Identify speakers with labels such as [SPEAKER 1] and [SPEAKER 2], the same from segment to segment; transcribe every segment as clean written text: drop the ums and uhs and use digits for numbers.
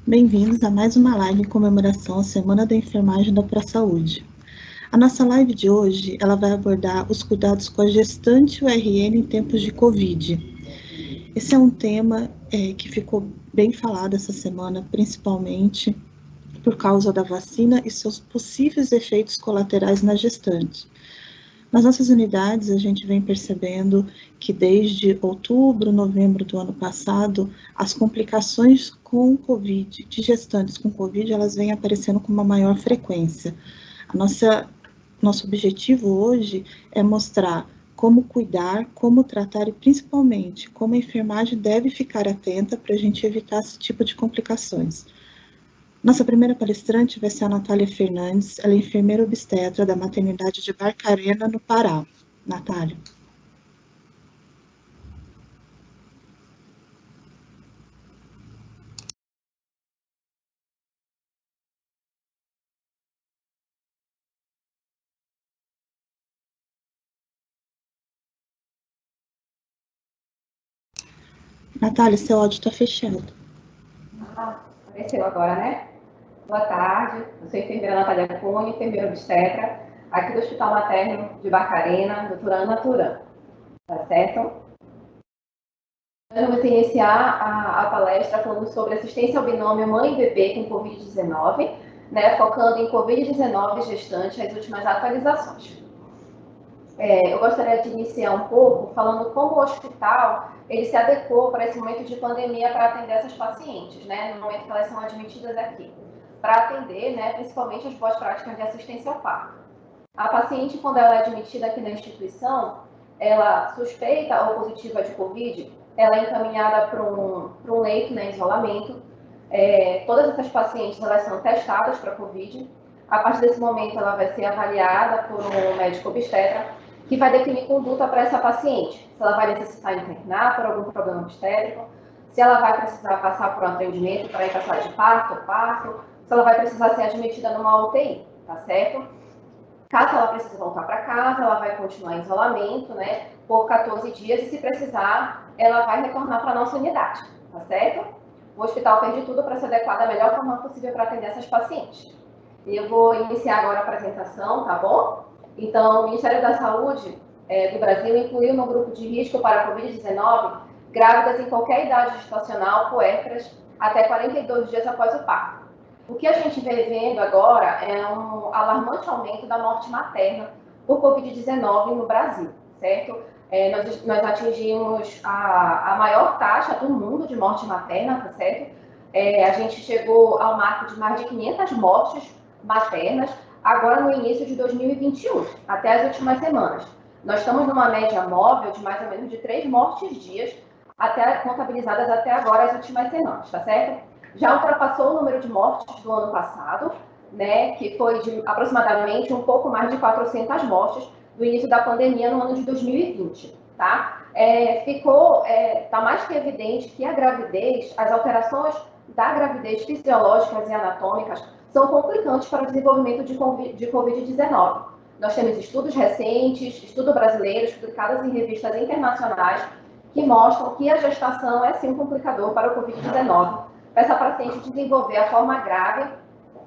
[SPEAKER 1] Bem-vindos a mais uma live em comemoração à Semana da Enfermagem da Pró-Saúde. A nossa live de hoje, ela vai abordar os cuidados com a gestante URN em tempos de Covid. Esse é um tema que ficou bem falado essa semana, principalmente por causa da vacina e seus possíveis efeitos colaterais na gestante. Nas nossas unidades, a gente vem percebendo que desde outubro, novembro do ano passado, as complicações com Covid, de gestantes com Covid, elas vêm aparecendo com uma maior frequência. Nosso objetivo hoje é mostrar como cuidar, como tratar e, principalmente, como a enfermagem deve ficar atenta para a gente evitar esse tipo de complicações. Nossa primeira palestrante vai ser a Natália Fernandes, ela é enfermeira obstetra da maternidade de Barcarena, no Pará. Natália. Natália, seu áudio está fechado.
[SPEAKER 2] Apareceu agora, né? Boa tarde, eu sou a enfermeira Natália Cunha, enfermeira obstetra, aqui do Hospital Materno de Barcarena, doutora Ana Turan. Tá certo? Eu vou iniciar a palestra falando sobre assistência ao binômio mãe e bebê com Covid-19, né, focando em Covid-19 gestante, as últimas atualizações. Eu gostaria de iniciar um pouco falando como o hospital ele se adequou para esse momento de pandemia para atender essas pacientes, né, no momento que elas são admitidas aqui, para atender, né, principalmente as boas práticas de assistência ao parto. A paciente, quando ela é admitida aqui na instituição, ela suspeita ou positiva de Covid, ela é encaminhada para um leito, né, isolamento. Todas essas pacientes elas são testadas para Covid. A partir desse momento, ela vai ser avaliada por um médico obstetra, que vai definir conduta para essa paciente. Se ela vai necessitar internar por algum problema obstétrico, se ela vai precisar passar por um atendimento para ir para a sala de parto, se ela vai precisar ser admitida numa UTI, tá certo? Caso ela precise voltar para casa, ela vai continuar em isolamento, né, por 14 dias, e se precisar, ela vai retornar para a nossa unidade, tá certo? O hospital fez de tudo para se adequar da melhor forma possível para atender essas pacientes. E eu vou iniciar agora a apresentação, tá bom? Então, o Ministério da Saúde do Brasil incluiu no grupo de risco para a Covid-19 grávidas em qualquer idade gestacional, puérperas, até 42 dias após o parto. O que a gente vem vendo agora é um alarmante aumento da morte materna por Covid-19 no Brasil, certo? Nós atingimos a maior taxa do mundo de morte materna, tá certo? A gente chegou ao marco de mais de 500 mortes maternas, agora no início de 2021, até as últimas semanas. Nós estamos numa média móvel de mais ou menos de 3 mortes dias, contabilizadas até agora as últimas semanas, tá certo? Já ultrapassou o número de mortes do ano passado, né, que foi de aproximadamente um pouco mais de 400 mortes do início da pandemia no ano de 2020, tá? Tá mais que evidente que a gravidez, as alterações da gravidez fisiológicas e anatômicas são complicantes para o desenvolvimento de Covid-19. Nós temos estudos recentes, estudos brasileiros, publicados em revistas internacionais, que mostram que a gestação é sim um complicador para o Covid-19, para essa paciente desenvolver a forma grave,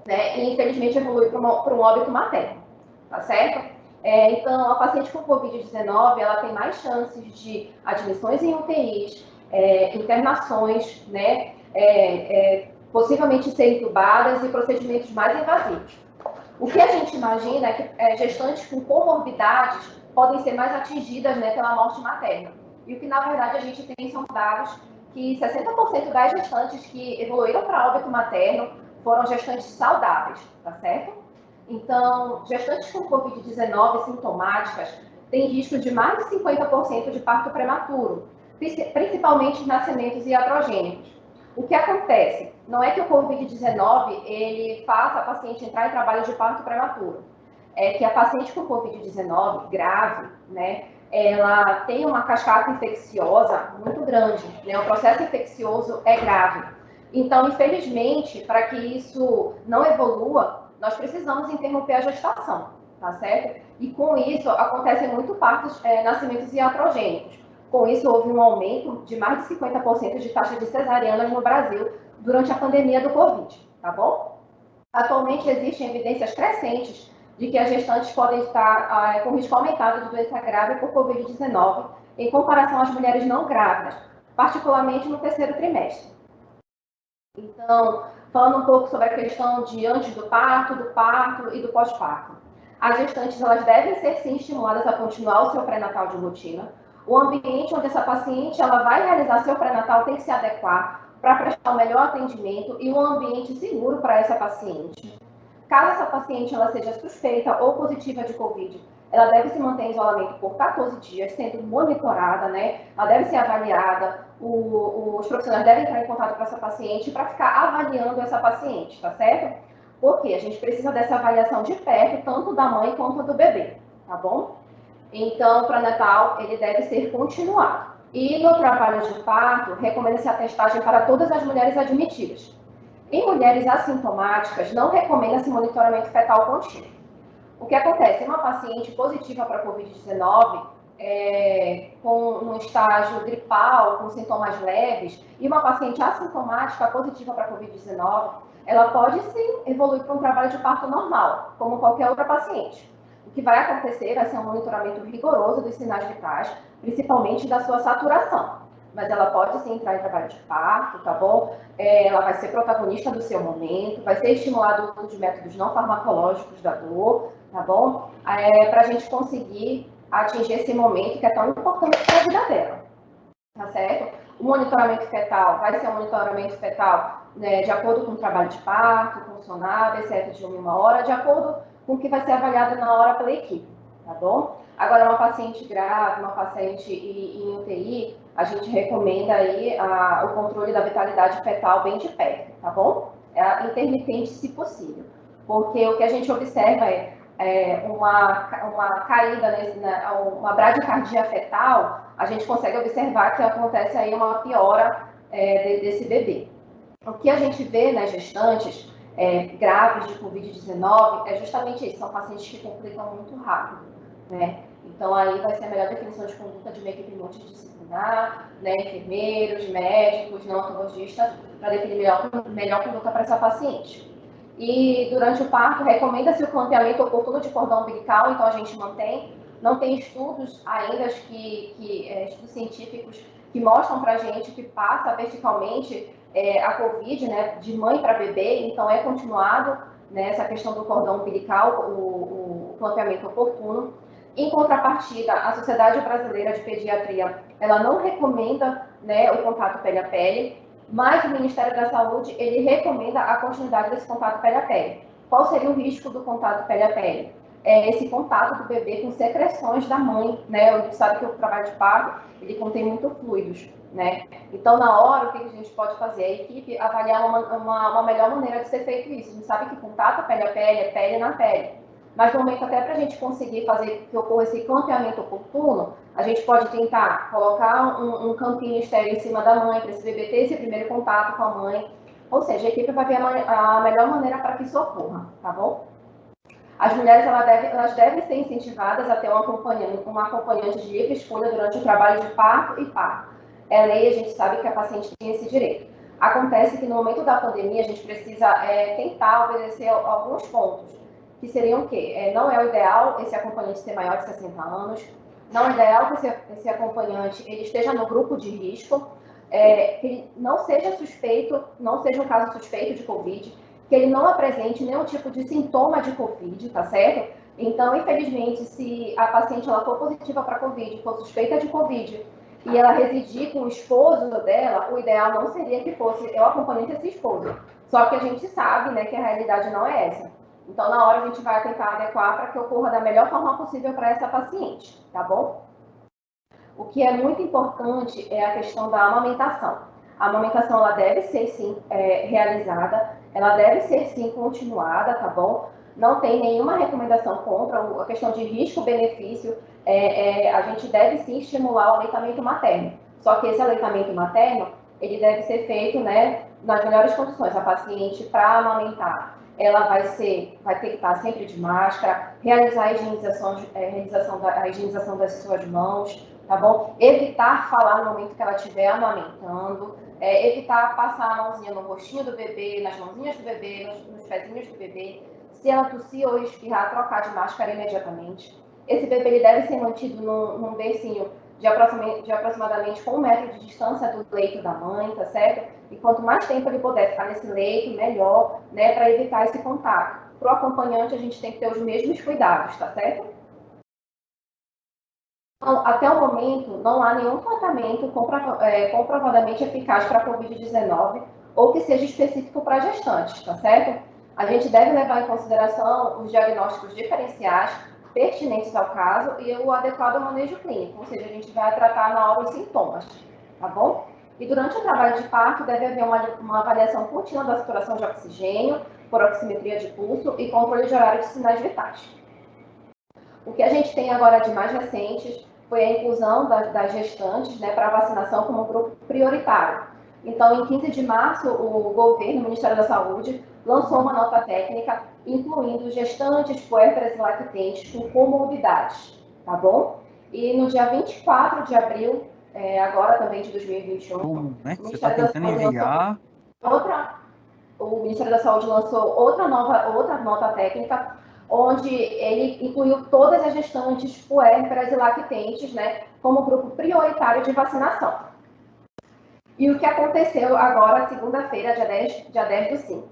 [SPEAKER 2] né, e infelizmente evoluir para um óbito materno, tá certo? Então, a paciente com Covid-19, ela tem mais chances de admissões em UTIs, internações, né, possivelmente ser entubadas e procedimentos mais invasivos. O que a gente imagina é que gestantes com comorbidades podem ser mais atingidas, né, pela morte materna. E o que, na verdade, a gente tem são dados que 60% das gestantes que evoluíram para óbito materno foram gestantes saudáveis, tá certo? Então, gestantes com Covid-19 sintomáticas têm risco de mais de 50% de parto prematuro, principalmente nascimentos iatrogênicos. O que acontece? Não é que o Covid-19 ele faça a paciente entrar em trabalho de parto prematuro. É que a paciente com Covid-19 grave, né, ela tem uma cascata infecciosa muito grande, né? O processo infeccioso é grave. Então, infelizmente, para que isso não evolua, nós precisamos interromper a gestação, tá certo? E com isso, acontecem muito partos, nascimentos iatrogênicos. Com isso, houve um aumento de mais de 50% de taxa de cesarianas no Brasil durante a pandemia do Covid, tá bom? Atualmente existem evidências crescentes de que as gestantes podem estar com risco aumentado de doença grave por Covid-19 em comparação às mulheres não grávidas, particularmente no terceiro trimestre. Então, falando um pouco sobre a questão de antes do parto e do pós-parto. As gestantes elas devem ser sim estimuladas a continuar o seu pré-natal de rotina. O ambiente onde essa paciente ela vai realizar seu pré-natal tem que se adequar para prestar o melhor atendimento e um ambiente seguro para essa paciente. Caso essa paciente ela seja suspeita ou positiva de Covid, ela deve se manter em isolamento por 14 dias, sendo monitorada, né? Ela deve ser avaliada, os profissionais devem entrar em contato com essa paciente para ficar avaliando essa paciente, tá certo? Porque a gente precisa dessa avaliação de perto, tanto da mãe quanto do bebê, tá bom? Então, o pré-natal, ele deve ser continuado. E no trabalho de parto, recomenda-se a testagem para todas as mulheres admitidas. Em mulheres assintomáticas, não recomenda-se monitoramento fetal contínuo. O que acontece? Uma paciente positiva para a Covid-19, com um estágio gripal, com sintomas leves, e uma paciente assintomática positiva para a Covid-19, ela pode sim evoluir para um trabalho de parto normal, como qualquer outra paciente. O que vai acontecer vai ser um monitoramento rigoroso dos sinais vitais, principalmente da sua saturação. Mas ela pode sim entrar em trabalho de parto, tá bom? Ela vai ser protagonista do seu momento, vai ser estimulado o uso de métodos não farmacológicos da dor, tá bom? Para a gente conseguir atingir esse momento que é tão importante para a vida dela, tá certo? O monitoramento fetal vai ser um monitoramento fetal, né, de acordo com o trabalho de parto, com o SONAB, certo, de 1 hora, de acordo com o que vai ser avaliado na hora pela equipe, tá bom? Agora, uma paciente grave, uma paciente em UTI, a gente recomenda aí o controle da vitalidade fetal bem de perto, tá bom? Intermitente, se possível, porque o que a gente observa uma caída, uma bradicardia fetal, a gente consegue observar que acontece aí uma piora desse bebê. O que a gente vê nas gestantes graves de Covid-19 é justamente isso, são pacientes que complicam muito rápido, né? Então, aí vai ser a melhor definição de conduta de uma equipe multidisciplinar, né, enfermeiros, médicos, neonatologistas, para definir melhor conduta para essa paciente. E durante o parto, recomenda-se o clampeamento oportuno de cordão umbilical, então a gente mantém. Não tem estudos ainda, estudos científicos que mostram para a gente que passa verticalmente a Covid, né, de mãe para bebê, então é continuado, né, essa questão do cordão umbilical, o clampeamento oportuno. Em contrapartida, a Sociedade Brasileira de Pediatria, ela não recomenda, né, o contato pele a pele, mas o Ministério da Saúde, ele recomenda a continuidade desse contato pele a pele. Qual seria o risco do contato pele a pele? Esse contato do bebê com secreções da mãe, né? A gente sabe que o trabalho de parto, ele contém muito fluidos, né? Então, na hora, o que a gente pode fazer? A equipe avaliar uma melhor maneira de ser feito isso. A gente sabe que contato pele a pele é pele na pele. Mas no momento, até para a gente conseguir fazer que ocorra esse clampeamento oportuno, a gente pode tentar colocar um campinho estéril em cima da mãe, para esse bebê ter esse primeiro contato com a mãe. Ou seja, a equipe vai ver a melhor maneira para que isso ocorra, tá bom? As mulheres elas devem ser incentivadas a ter uma acompanhante de livre escolha durante o trabalho de parto e parto. É lei, a gente sabe que a paciente tem esse direito. Acontece que no momento da pandemia a gente precisa tentar obedecer alguns pontos, que seriam o quê? Não é o ideal esse acompanhante ser maior de 60 anos, não é ideal que esse acompanhante ele esteja no grupo de risco, que ele não seja suspeito, não seja um caso suspeito de Covid, que ele não apresente nenhum tipo de sintoma de Covid, tá certo? Então, infelizmente, se a paciente ela for positiva para Covid, for suspeita de Covid, e ela residir com o esposo dela, o ideal não seria que fosse o acompanhante desse esposo. Só que a gente sabe, né, que a realidade não é essa. Então, na hora, a gente vai tentar adequar para que ocorra da melhor forma possível para essa paciente, tá bom? O que é muito importante é a questão da amamentação. A amamentação, ela deve ser, sim, realizada, ela deve ser, sim, continuada, tá bom? Não tem nenhuma recomendação contra a questão de risco-benefício. A gente deve, sim, estimular o aleitamento materno. Só que esse aleitamento materno, ele deve ser feito, né, nas melhores condições. A paciente, para amamentar, ela vai ter que estar sempre de máscara, realizar a higienização das suas mãos, tá bom? Evitar falar no momento que ela estiver amamentando, evitar passar a mãozinha no rostinho do bebê, nas mãozinhas do bebê, nos pezinhos do bebê. Se ela tossir ou espirrar, trocar de máscara imediatamente. Esse bebê ele deve ser mantido num bercinho de aproximadamente 1 metro de distância do leito da mãe, tá certo? E quanto mais tempo ele puder ficar nesse leito, melhor, né, para evitar esse contato. Para o acompanhante, a gente tem que ter os mesmos cuidados, tá certo? Então, até o momento, não há nenhum tratamento comprovadamente eficaz para a Covid-19 ou que seja específico para gestantes, tá certo? A gente deve levar em consideração os diagnósticos diferenciais pertinentes ao caso e o adequado manejo clínico, ou seja, a gente vai tratar na hora os sintomas, tá bom? E durante o trabalho de parto deve haver uma avaliação contínua da saturação de oxigênio, por oximetria de pulso e controle de horário de sinais vitais. O que a gente tem agora de mais recentes foi a inclusão das gestantes, né, para vacinação como grupo prioritário. Então, em 15 de março, o governo, o Ministério da Saúde, lançou uma nota técnica incluindo gestantes, puérperas e lactentes com comorbidades, tá bom? E no dia 24 de abril, agora também de 2021,
[SPEAKER 3] né? Você está tentando enviar...
[SPEAKER 2] O Ministério da Saúde lançou outra nota técnica, onde ele incluiu todas as gestantes, puérperas e lactentes, né, como grupo prioritário de vacinação. E o que aconteceu agora, segunda-feira, dia 10 do 5?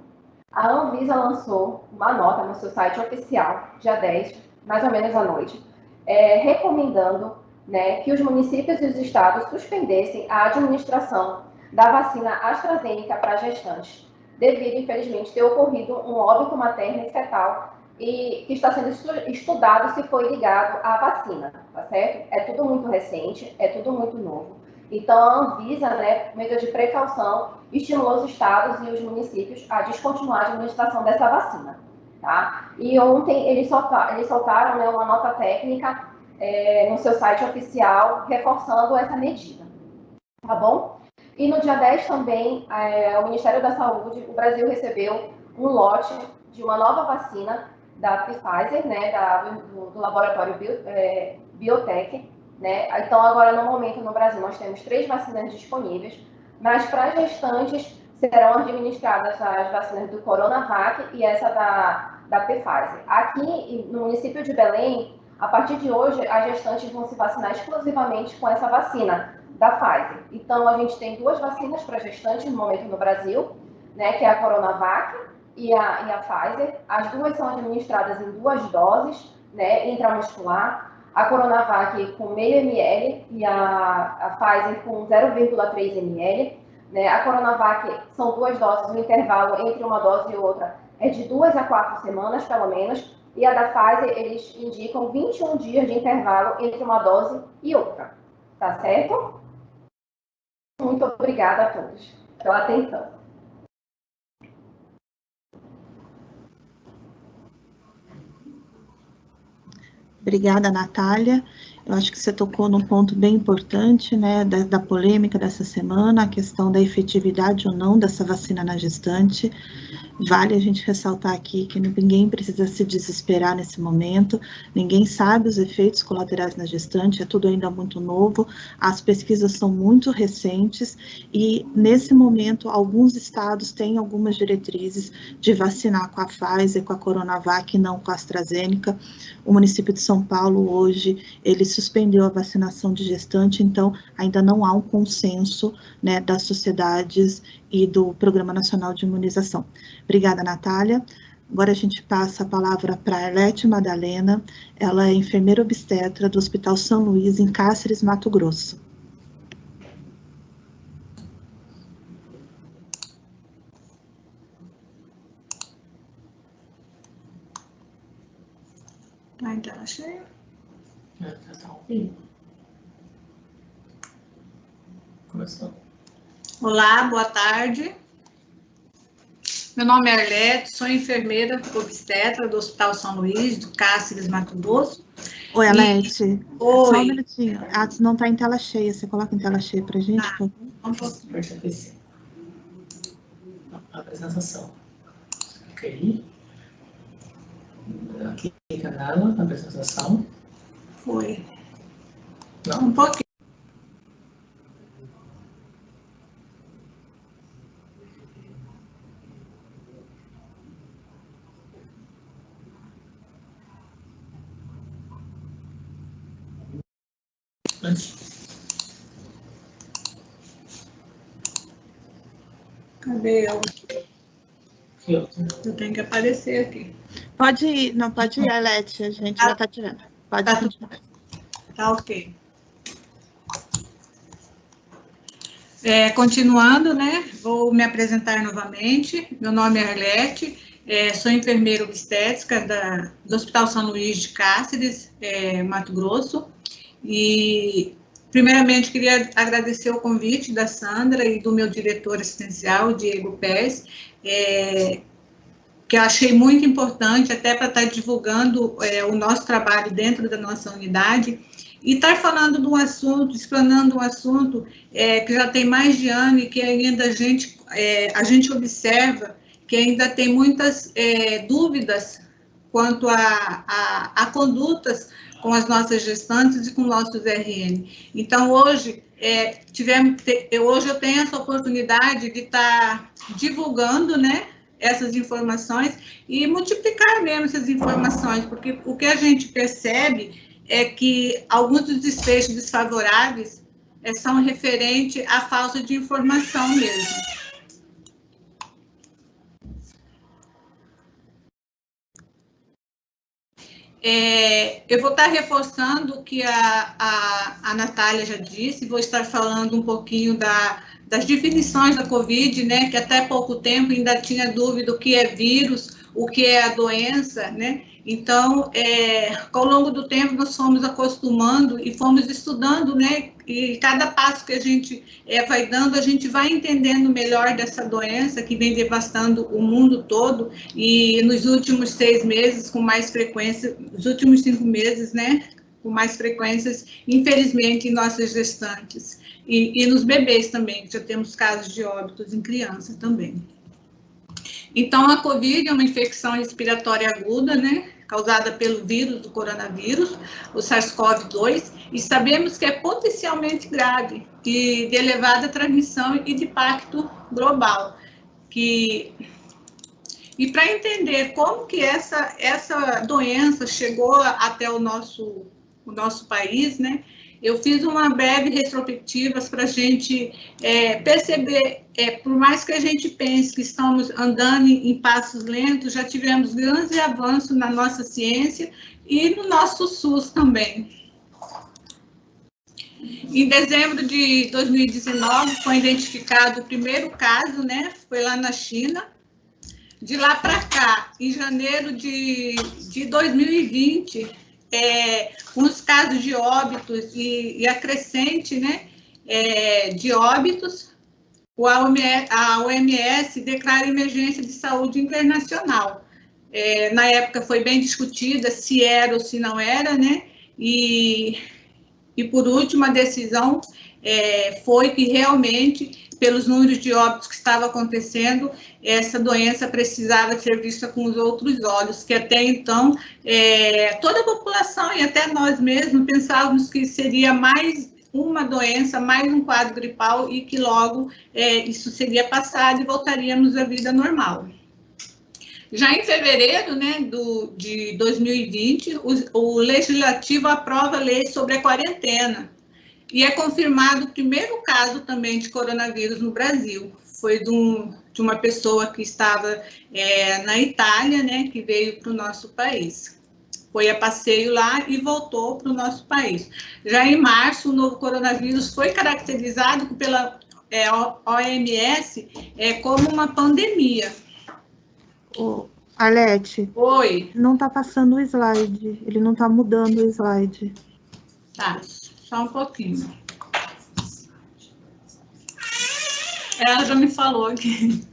[SPEAKER 2] A Anvisa lançou uma nota no seu site oficial, dia 10, mais ou menos à noite, recomendando, né, que os municípios e os estados suspendessem a administração da vacina AstraZeneca para gestantes, devido, infelizmente, ter ocorrido um óbito materno e fetal e que está sendo estudado se foi ligado à vacina, tá certo? É tudo muito recente, é tudo muito novo. Então, a Anvisa, né, por medida de precaução, estimulou os estados e os municípios a descontinuar a administração dessa vacina, tá? E ontem eles soltaram, né, uma nota técnica no seu site oficial, reforçando essa medida, tá bom? E no dia 10 também, o Ministério da Saúde, o Brasil recebeu um lote de uma nova vacina da Pfizer, né, do laboratório Biotech, né? Então, agora, no momento, no Brasil, nós temos 3 vacinas disponíveis, mas para gestantes serão administradas as vacinas do Coronavac e essa da Pfizer. Aqui, no município de Belém, a partir de hoje, as gestantes vão se vacinar exclusivamente com essa vacina da Pfizer. Então, a gente tem 2 vacinas para gestantes no momento no Brasil, né, que é a Coronavac e a Pfizer. As 2 são administradas em 2 doses, né, intramuscular. A Coronavac com meio ml e a Pfizer com 0,3 ml. Né? A Coronavac são 2 doses, o intervalo entre uma dose e outra é de 2 a 4 semanas, pelo menos. E a da Pfizer, eles indicam 21 dias de intervalo entre uma dose e outra. Tá certo? Muito obrigada a todos pela atenção.
[SPEAKER 1] Obrigada, Natália. Eu acho que você tocou num ponto bem importante, né, da polêmica dessa semana, a questão da efetividade ou não dessa vacina na gestante. Vale a gente ressaltar aqui que ninguém precisa se desesperar nesse momento, ninguém sabe os efeitos colaterais na gestante, é tudo ainda muito novo, as pesquisas são muito recentes e, nesse momento, alguns estados têm algumas diretrizes de vacinar com a Pfizer, com a Coronavac e não com a AstraZeneca. O município de São Paulo, hoje, ele suspendeu a vacinação de gestante, então ainda não há um consenso, né, das sociedades e do Programa Nacional de Imunização. Obrigada, Natália. Agora a gente passa a palavra para a Arlete Madalena, ela é enfermeira obstetra do Hospital São Luís, em Cáceres, Mato Grosso.
[SPEAKER 4] Ainda achei.
[SPEAKER 5] Começou.
[SPEAKER 4] Olá, boa tarde. Meu nome é Arlete, sou enfermeira obstetra do Hospital São Luís, do Cáceres, Mato Grosso.
[SPEAKER 1] Oi, Arlete.
[SPEAKER 4] Oi.
[SPEAKER 1] Só um minutinho. Não está em tela cheia. Você coloca em tela cheia para a gente, por favor?
[SPEAKER 4] Não posso.
[SPEAKER 5] Apresentação. Ok. Aqui, canal, apresentação.
[SPEAKER 4] Foi.
[SPEAKER 5] Não.
[SPEAKER 4] Um pouquinho. Cadê eu?
[SPEAKER 5] Que outro?
[SPEAKER 4] Eu tenho que aparecer aqui.
[SPEAKER 1] Pode ir, não, pode ir, Arlete, a gente já está tirando. Pode
[SPEAKER 4] Tá
[SPEAKER 1] continuar.
[SPEAKER 4] Tá ok. Continuando, né? Vou me apresentar novamente. Meu nome é Arlete, sou enfermeira obstétrica do Hospital São Luís de Cáceres, Mato Grosso. E, primeiramente, queria agradecer o convite da Sandra e do meu diretor assistencial, Diego Pérez, que eu achei muito importante, até para estar divulgando o nosso trabalho dentro da nossa unidade, e estar falando de um assunto, explanando um assunto que já tem mais de ano e que ainda a gente observa que ainda tem muitas dúvidas quanto a condutas com as nossas gestantes e com nossos RN. Então, hoje eu tenho essa oportunidade de estar divulgando, né, essas informações e multiplicar mesmo essas informações, porque o que a gente percebe é que alguns dos desfechos desfavoráveis são referentes à falta de informação mesmo. Eu vou estar reforçando o que a Natália já disse, vou estar falando um pouquinho das definições da COVID, né, que até pouco tempo ainda tinha dúvida o que é vírus, o que é a doença, né? Então, ao longo do tempo, nós fomos acostumando e fomos estudando, né? E cada passo que a gente vai dando, a gente vai entendendo melhor dessa doença que vem devastando o mundo todo. E nos últimos 6 meses, com mais frequência, nos últimos 5 meses, né? Com mais frequências, infelizmente, em nossas gestantes. E nos bebês também, já temos casos de óbitos em criança também. Então, a COVID é uma infecção respiratória aguda, né, causada pelo vírus do coronavírus, o SARS-CoV-2, e sabemos que é potencialmente grave e de elevada transmissão e de impacto global. E para entender como que essa doença chegou até o nosso país, né, eu fiz uma breve retrospectiva para a gente perceber, por mais que a gente pense que estamos andando em passos lentos, já tivemos grandes avanços na nossa ciência e no nosso SUS também. Em dezembro de 2019, foi identificado o primeiro caso, né? Foi lá na China. De lá para cá, em janeiro de 2020, com os casos de óbitos e a crescente, né, de óbitos, a OMS declara emergência de saúde internacional. Na época foi bem discutida se era ou se não era, né, e por último a decisão foi que realmente, pelos números de óbitos que estavam acontecendo, essa doença precisava ser vista com os outros olhos, que até então toda a população e até nós mesmos pensávamos que seria mais uma doença, mais um quadro gripal e que logo isso seria passado e voltaríamos à vida normal. Já em fevereiro, né, de 2020, o Legislativo aprova a lei sobre a quarentena e é confirmado o primeiro caso também de coronavírus no Brasil. Foi de uma pessoa que estava na Itália, né, que veio para o nosso país. Foi a passeio lá e voltou para o nosso país. Já em março, o novo coronavírus foi caracterizado pela OMS como uma pandemia.
[SPEAKER 1] Arlete.
[SPEAKER 4] Oi.
[SPEAKER 1] Não está passando o slide, ele não está mudando o slide.
[SPEAKER 4] Tá, só um pouquinho. Ela já me falou aqui.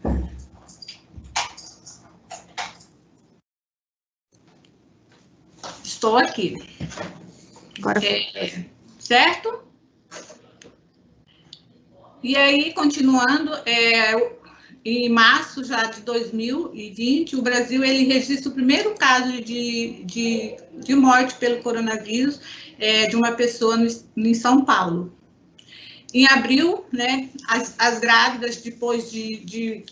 [SPEAKER 4] Estou aqui.
[SPEAKER 1] Agora
[SPEAKER 4] certo? E aí, continuando, em março já de 2020, o Brasil ele registra o primeiro caso de morte pelo coronavírus de uma pessoa em São Paulo. Em abril, né, as grávidas, depois de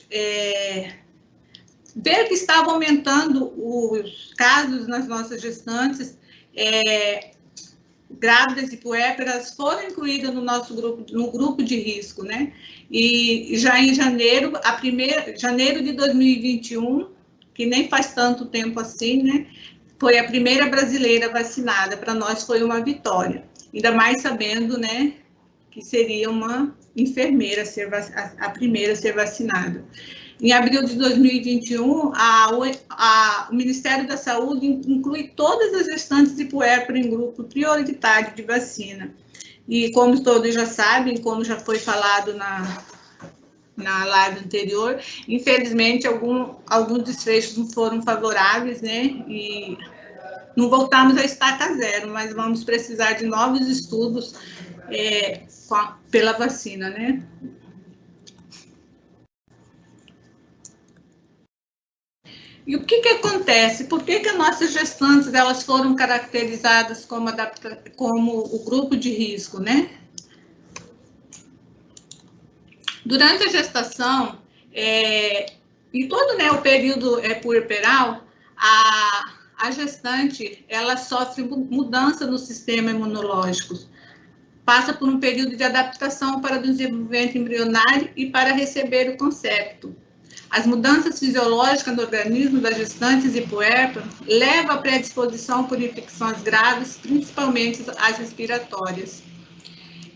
[SPEAKER 4] ver que estavam aumentando os casos nas nossas gestantes, grávidas e puérperas foram incluídas no nosso grupo, no grupo de risco, né? E já em janeiro, janeiro de 2021, que nem faz tanto tempo assim, né? Foi a primeira brasileira vacinada. Para nós foi uma vitória. Ainda mais sabendo, né, que seria uma enfermeira a primeira a ser vacinada. Em abril de 2021, o Ministério da Saúde inclui todas as gestantes de puérpera em grupo prioritário de vacina. E como todos já sabem, como já foi falado na live anterior, infelizmente alguns desfechos não foram favoráveis, né? E não voltamos a estaca zero, mas vamos precisar de novos estudos pela vacina, né? E o que acontece? Por que as nossas gestantes elas foram caracterizadas como o grupo de risco, né? Durante a gestação, em todo, né, o período puerperal, a gestante ela sofre mudança no sistema imunológico, passa por um período de adaptação para o desenvolvimento embrionário e para receber o concepto. As mudanças fisiológicas no organismo das gestantes e puérperas levam à predisposição por infecções graves, principalmente as respiratórias.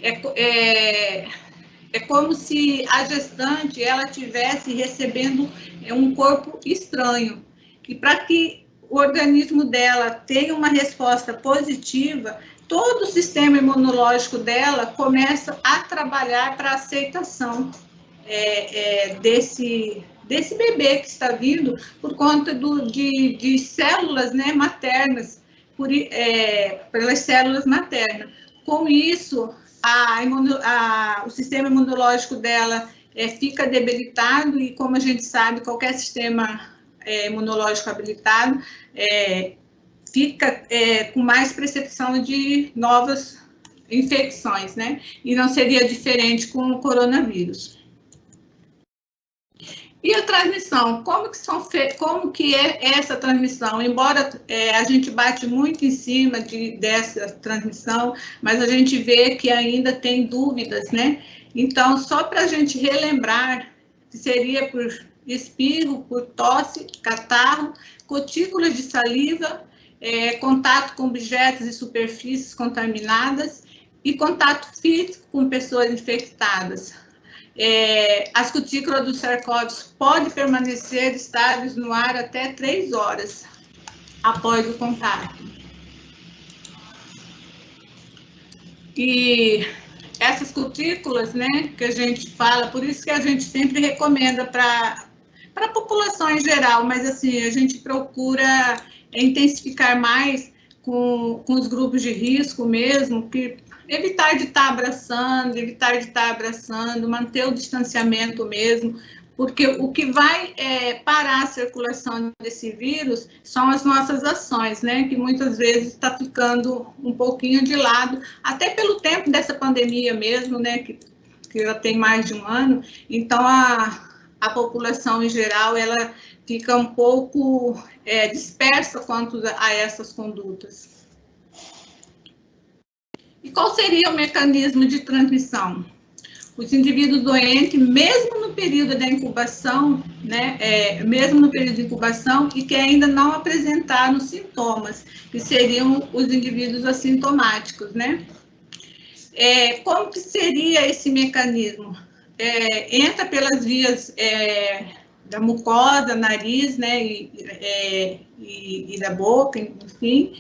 [SPEAKER 4] É como se a gestante ela estivesse recebendo um corpo estranho. E para que o organismo dela tenha uma resposta positiva, todo o sistema imunológico dela começa a trabalhar para a aceitação desse bebê que está vindo por conta de células, né, maternas, pelas células maternas. Com isso, o sistema imunológico dela fica debilitado e, como a gente sabe, qualquer sistema imunológico habilitado fica com mais percepção de novas infecções, né? E não seria diferente com o coronavírus. E a transmissão? Como que é essa transmissão? Embora a gente bate muito em cima dessa transmissão, mas a gente vê que ainda tem dúvidas, né? Então, só para a gente relembrar, seria por espirro, por tosse, catarro, gotículas de saliva, contato com objetos e superfícies contaminadas e contato físico com pessoas infectadas. As cutículas dos sarcófago podem permanecer estáveis no ar até 3 horas após o contato. E essas cutículas, né, que a gente fala, por isso que a gente sempre recomenda para a população em geral, mas assim, a gente procura intensificar mais com os grupos de risco mesmo, que evitar de estar abraçando, manter o distanciamento mesmo, porque o que vai parar a circulação desse vírus são as nossas ações, né, que muitas vezes está ficando um pouquinho de lado, até pelo tempo dessa pandemia mesmo, né, que já tem mais de um ano, então a população em geral, ela fica um pouco dispersa quanto a essas condutas. E qual seria o mecanismo de transmissão? Os indivíduos doentes, mesmo no período da incubação, né, mesmo no período de incubação e que ainda não apresentaram sintomas, que seriam os indivíduos assintomáticos, né? Como que seria esse mecanismo? Entra pelas vias da mucosa, nariz, né, e da boca, enfim.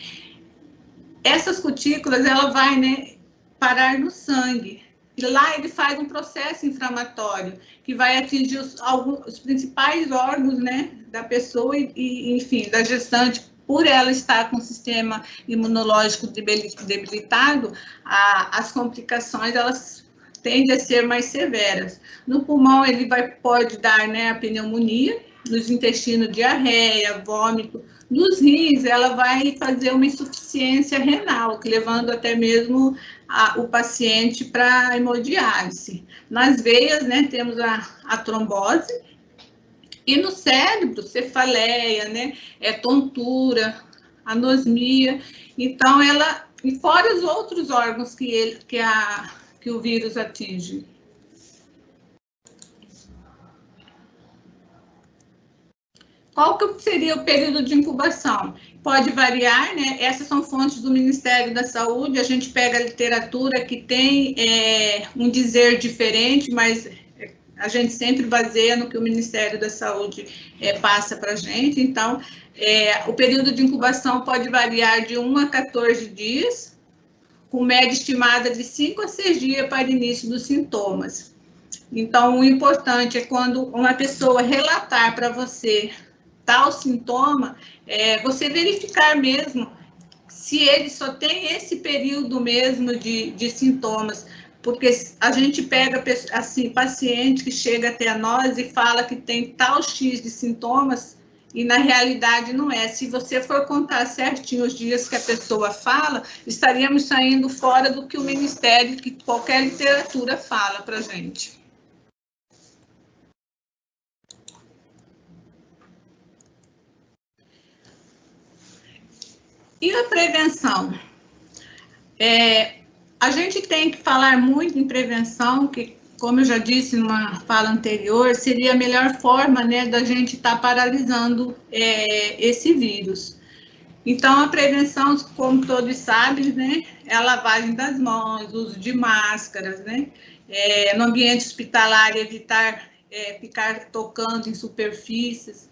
[SPEAKER 4] Essas cutículas, ela vai, né, parar no sangue. E lá ele faz um processo inflamatório, que vai atingir os principais órgãos, né, da pessoa e, enfim, da gestante. Por ela estar com o sistema imunológico debilitado, as complicações, elas tendem a ser mais severas. No pulmão, ele pode dar, né, a pneumonia, nos intestinos, diarreia, vômito. Nos rins, ela vai fazer uma insuficiência renal, levando até mesmo o paciente para hemodiálise. Nas veias, né, temos a trombose. E no cérebro, cefaleia, né, tontura, anosmia. Então, ela E fora os outros órgãos que o vírus atinge. Qual que seria o período de incubação? Pode variar, né? Essas são fontes do Ministério da Saúde, a gente pega a literatura que tem um dizer diferente, mas a gente sempre baseia no que o Ministério da Saúde passa para a gente. Então, o período de incubação pode variar de 1 a 14 dias, com média estimada de 5 a 6 dias para início dos sintomas. Então, o importante é quando uma pessoa relatar para você tal sintoma, você verificar mesmo se ele só tem esse período mesmo de sintomas, porque a gente pega, assim, paciente que chega até nós e fala que tem tal X de sintomas, e na realidade não é. Se você for contar certinho os dias que a pessoa fala, estaríamos saindo fora do que o Ministério, que qualquer literatura fala para a gente. E a prevenção? A gente tem que falar muito em prevenção, que, como eu já disse numa fala anterior, seria a melhor forma, né, da gente estar paralisando esse vírus. Então, a prevenção, como todos sabem, né, é a lavagem das mãos, o uso de máscaras, né, no ambiente hospitalar, evitar ficar tocando em superfícies.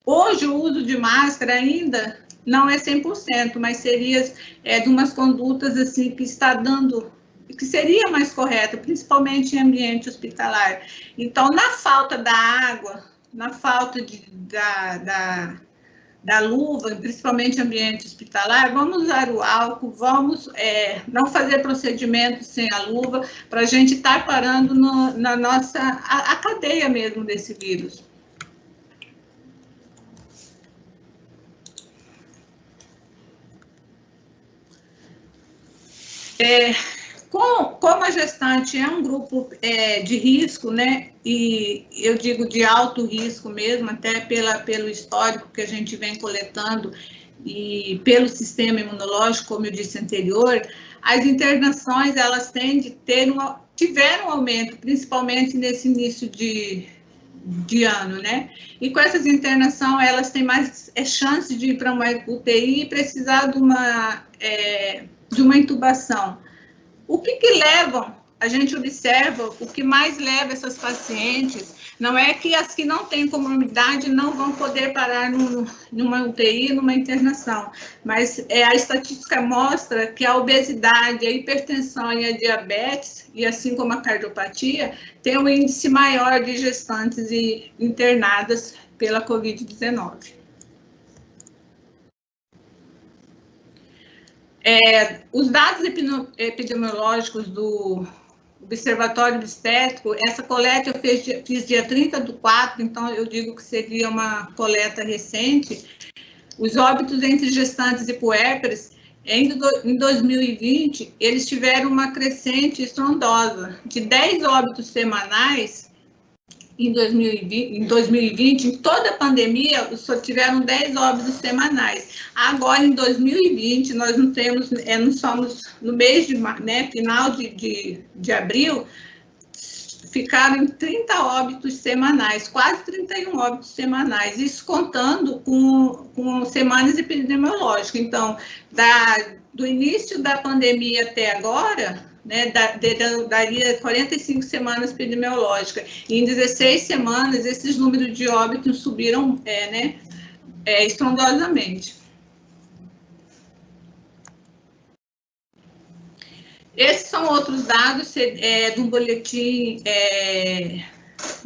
[SPEAKER 4] Hoje, o uso de máscara ainda não é 100%, mas seria de umas condutas assim que está dando, que seria mais correta, principalmente em ambiente hospitalar. Então, na falta da água, na falta da luva, principalmente em ambiente hospitalar, vamos usar o álcool, vamos não fazer procedimentos sem a luva, para a gente estar parando na nossa a cadeia mesmo desse vírus. Como a gestante é um grupo de risco, né, e eu digo de alto risco mesmo, até pelo histórico que a gente vem coletando e pelo sistema imunológico, como eu disse anterior, as internações, elas tiveram um aumento, principalmente nesse início de ano, né? E com essas internações, elas têm mais chance de ir para uma UTI e precisar de uma intubação. O que levam, a gente observa, o que mais leva essas pacientes, não é que as que não têm comorbidade não vão poder parar numa UTI, numa internação, mas a estatística mostra que a obesidade, a hipertensão e a diabetes, e assim como a cardiopatia, tem um índice maior de gestantes e internadas pela Covid-19. Os dados epidemiológicos do Observatório Obstétrico, essa coleta eu fiz dia 30/4, então eu digo que seria uma coleta recente. Os óbitos entre gestantes e puérperas, em 2020, eles tiveram uma crescente estrondosa, de 10 óbitos semanais. Em 2020, em toda a pandemia, só tiveram 10 óbitos semanais. Agora, em 2020, nós não somos no mês final de abril, ficaram em 30 óbitos semanais, quase 31 óbitos semanais, isso contando com semanas epidemiológicas. Então, do início da pandemia até agora, né, daria 45 semanas epidemiológicas. E em 16 semanas, esses números de óbitos subiram estrondosamente. Esses são outros dados de um boletim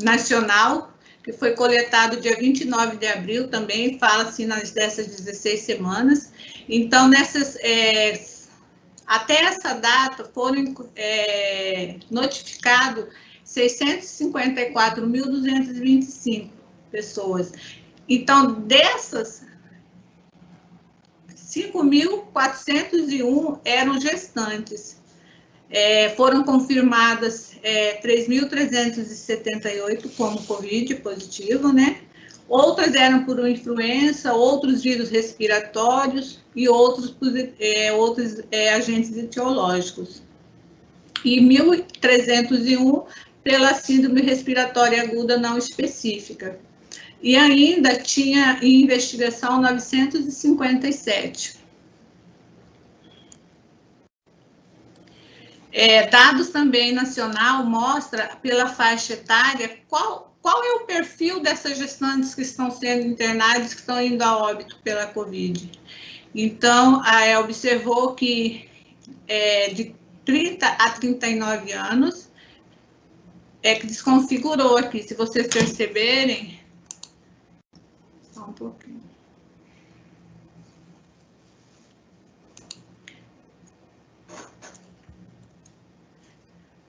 [SPEAKER 4] nacional, que foi coletado dia 29 de abril, também fala assim dessas 16 semanas. Então, até essa data, foram notificados 654.225 pessoas. Então, dessas, 5.401 eram gestantes. Foram confirmadas 3.378 como Covid positivo, né? outras eram por influenza, outros vírus respiratórios e outros agentes etiológicos. E 1.301 pela síndrome respiratória aguda não específica. E ainda tinha em investigação 957. Dados também nacional mostra pela faixa etária qual é o perfil dessas gestantes que estão sendo internadas, que estão indo a óbito pela Covid. Então, observou que de 30 a 39 anos, que desconfigurou aqui, se vocês perceberem, só um pouquinho.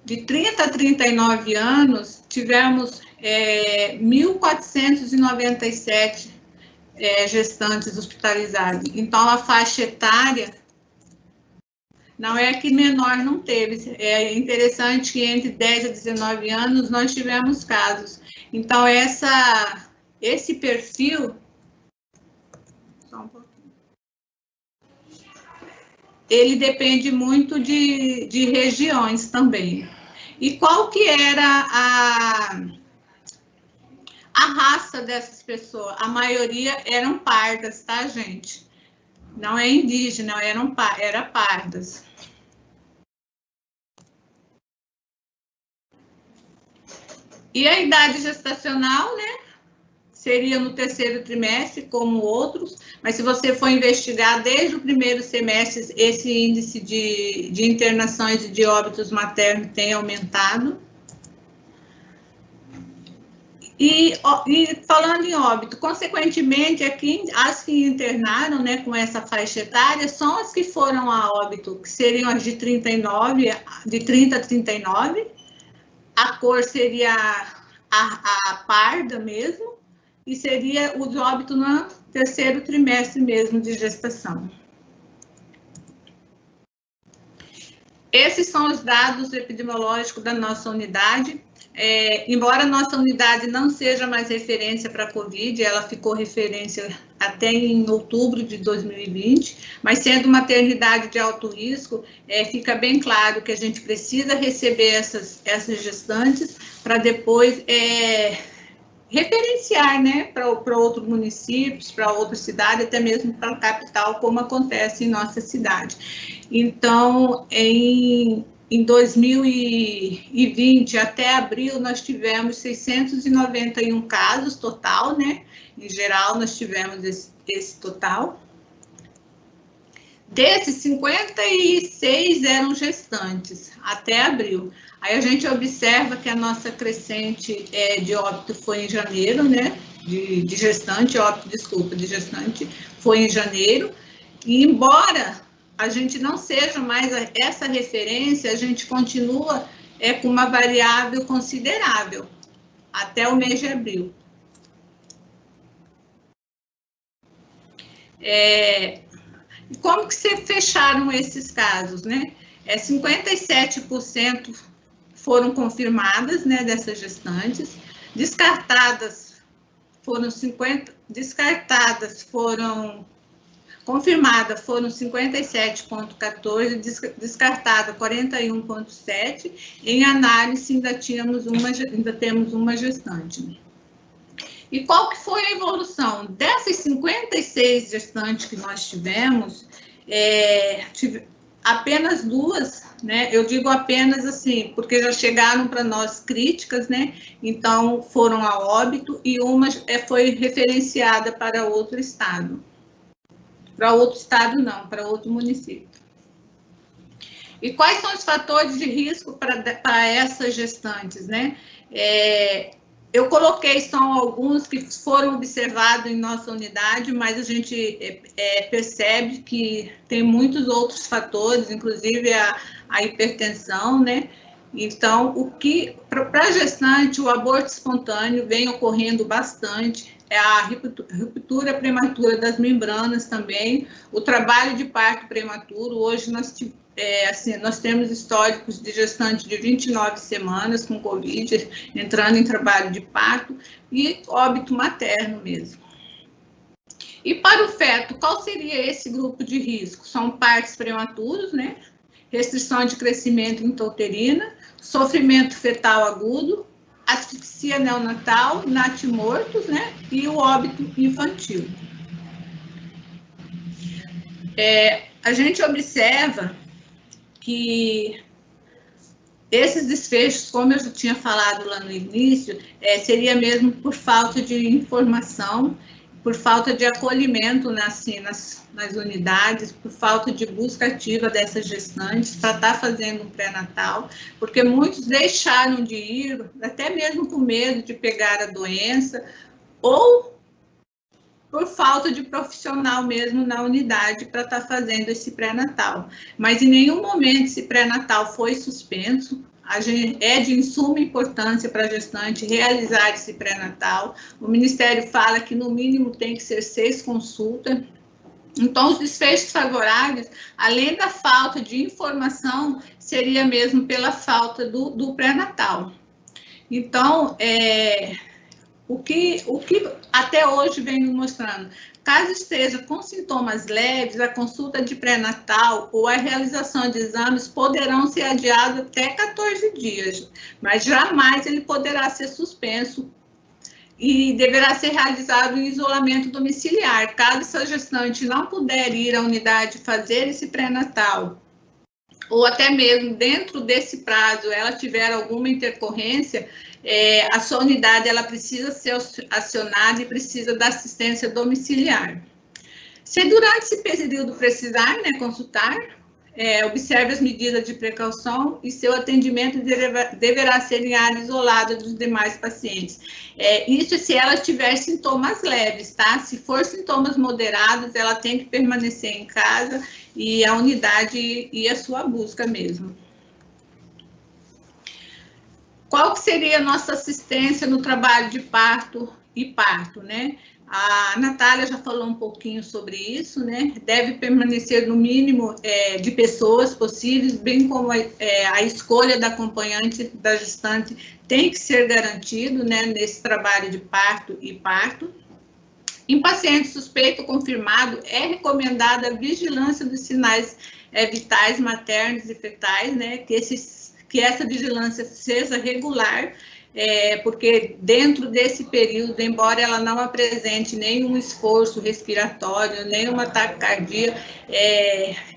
[SPEAKER 4] De 30 a 39 anos, tivemos 1.497 gestantes hospitalizadas. Então, a faixa etária não é que menor não teve. É interessante que entre 10 a 19 anos nós tivemos casos. Então, esse perfil... Só um pouquinho. Ele depende muito de regiões também. E qual que era a raça dessas pessoas? A maioria eram pardas, tá, gente? Não é indígena, era pardas. E a idade gestacional, né? Seria no terceiro trimestre, como outros, mas se você for investigar desde o primeiro semestre, esse índice de internações e de óbitos maternos tem aumentado. E falando em óbito, consequentemente, aqui, as que internaram, né, com essa faixa etária, são as que foram a óbito, que seriam as de 30 a 39, a cor seria a parda mesmo, e seria o óbito no terceiro trimestre mesmo de gestação. Esses são os dados epidemiológicos da nossa unidade. Embora a nossa unidade não seja mais referência para a Covid, ela ficou referência até em outubro de 2020, mas sendo maternidade de alto risco, fica bem claro que a gente precisa receber essas gestantes para depois referenciar, né, para outros municípios, para outras cidades, até mesmo para a capital, como acontece em nossa cidade. Então, em 2020, até abril, nós tivemos 691 casos total, né? Em geral, nós tivemos esse total. Desses, 56 eram gestantes, até abril. Aí a gente observa que a nossa crescente de óbito foi em janeiro, né? De gestante foi em janeiro. E embora a gente não seja mais essa referência, a gente continua com uma variável considerável até o mês de abril. Como que se fecharam esses casos, né? 57% foram confirmadas, né, dessas gestantes, confirmadas foram 57,14, descartada 41,7, em análise ainda temos uma gestante. E qual que foi a evolução? Dessas 56 gestantes que nós tivemos, apenas duas, né? Eu digo apenas assim, porque já chegaram para nós críticas, né? Então, foram a óbito e uma foi referenciada para outro estado. Para outro estado, não, para outro município. E quais são os fatores de risco para essas gestantes, né? Eu coloquei só alguns que foram observados em nossa unidade, mas a gente percebe que tem muitos outros fatores, inclusive a hipertensão, né? Então, para a gestante, o aborto espontâneo vem ocorrendo bastante, a ruptura prematura das membranas também, o trabalho de parto prematuro. Hoje nós assim, nós temos históricos de gestante de 29 semanas com Covid, entrando em trabalho de parto e óbito materno mesmo. E para o feto, qual seria esse grupo de risco? São partos prematuros, né? Restrição de crescimento intrauterina, sofrimento fetal agudo, asfixia neonatal, natimortos, né? E o óbito infantil. A gente observa que esses desfechos, como eu já tinha falado lá no início, seria mesmo por falta de informação, por falta de acolhimento nas unidades, por falta de busca ativa dessas gestantes para estar fazendo um pré-natal, porque muitos deixaram de ir, até mesmo com medo de pegar a doença, ou por falta de profissional mesmo na unidade para estar fazendo esse pré-natal. Mas em nenhum momento esse pré-natal foi suspenso. É de suma importância para a gestante realizar esse pré-natal. O Ministério fala que no mínimo tem que ser 6 consultas. Então, os desfechos favoráveis, além da falta de informação, seria mesmo pela falta do pré-natal. Então, o que até hoje vem nos mostrando, caso esteja com sintomas leves, a consulta de pré-natal ou a realização de exames poderão ser adiados até 14 dias, mas jamais ele poderá ser suspenso e deverá ser realizado em isolamento domiciliar. Caso essa gestante não puder ir à unidade fazer esse pré-natal, ou até mesmo dentro desse prazo ela tiver alguma intercorrência, a sua unidade ela precisa ser acionada e precisa da assistência domiciliar. Se durante esse período precisar, né, consultar, observe as medidas de precaução e seu atendimento deverá ser em área isolada dos demais pacientes. Isso se ela tiver sintomas leves, tá? Se for sintomas moderados, ela tem que permanecer em casa e a unidade e a sua busca mesmo. Qual que seria a nossa assistência no trabalho de parto e parto, né? A Natália já falou um pouquinho sobre isso, né? Deve permanecer no mínimo de pessoas possíveis, bem como a escolha da acompanhante da gestante tem que ser garantido, né, nesse trabalho de parto e parto. Em paciente suspeito ou confirmado, é recomendada a vigilância dos sinais vitais maternos e fetais, né? Que essa vigilância seja regular, porque dentro desse período, embora ela não apresente nenhum esforço respiratório, nenhuma taquicardia,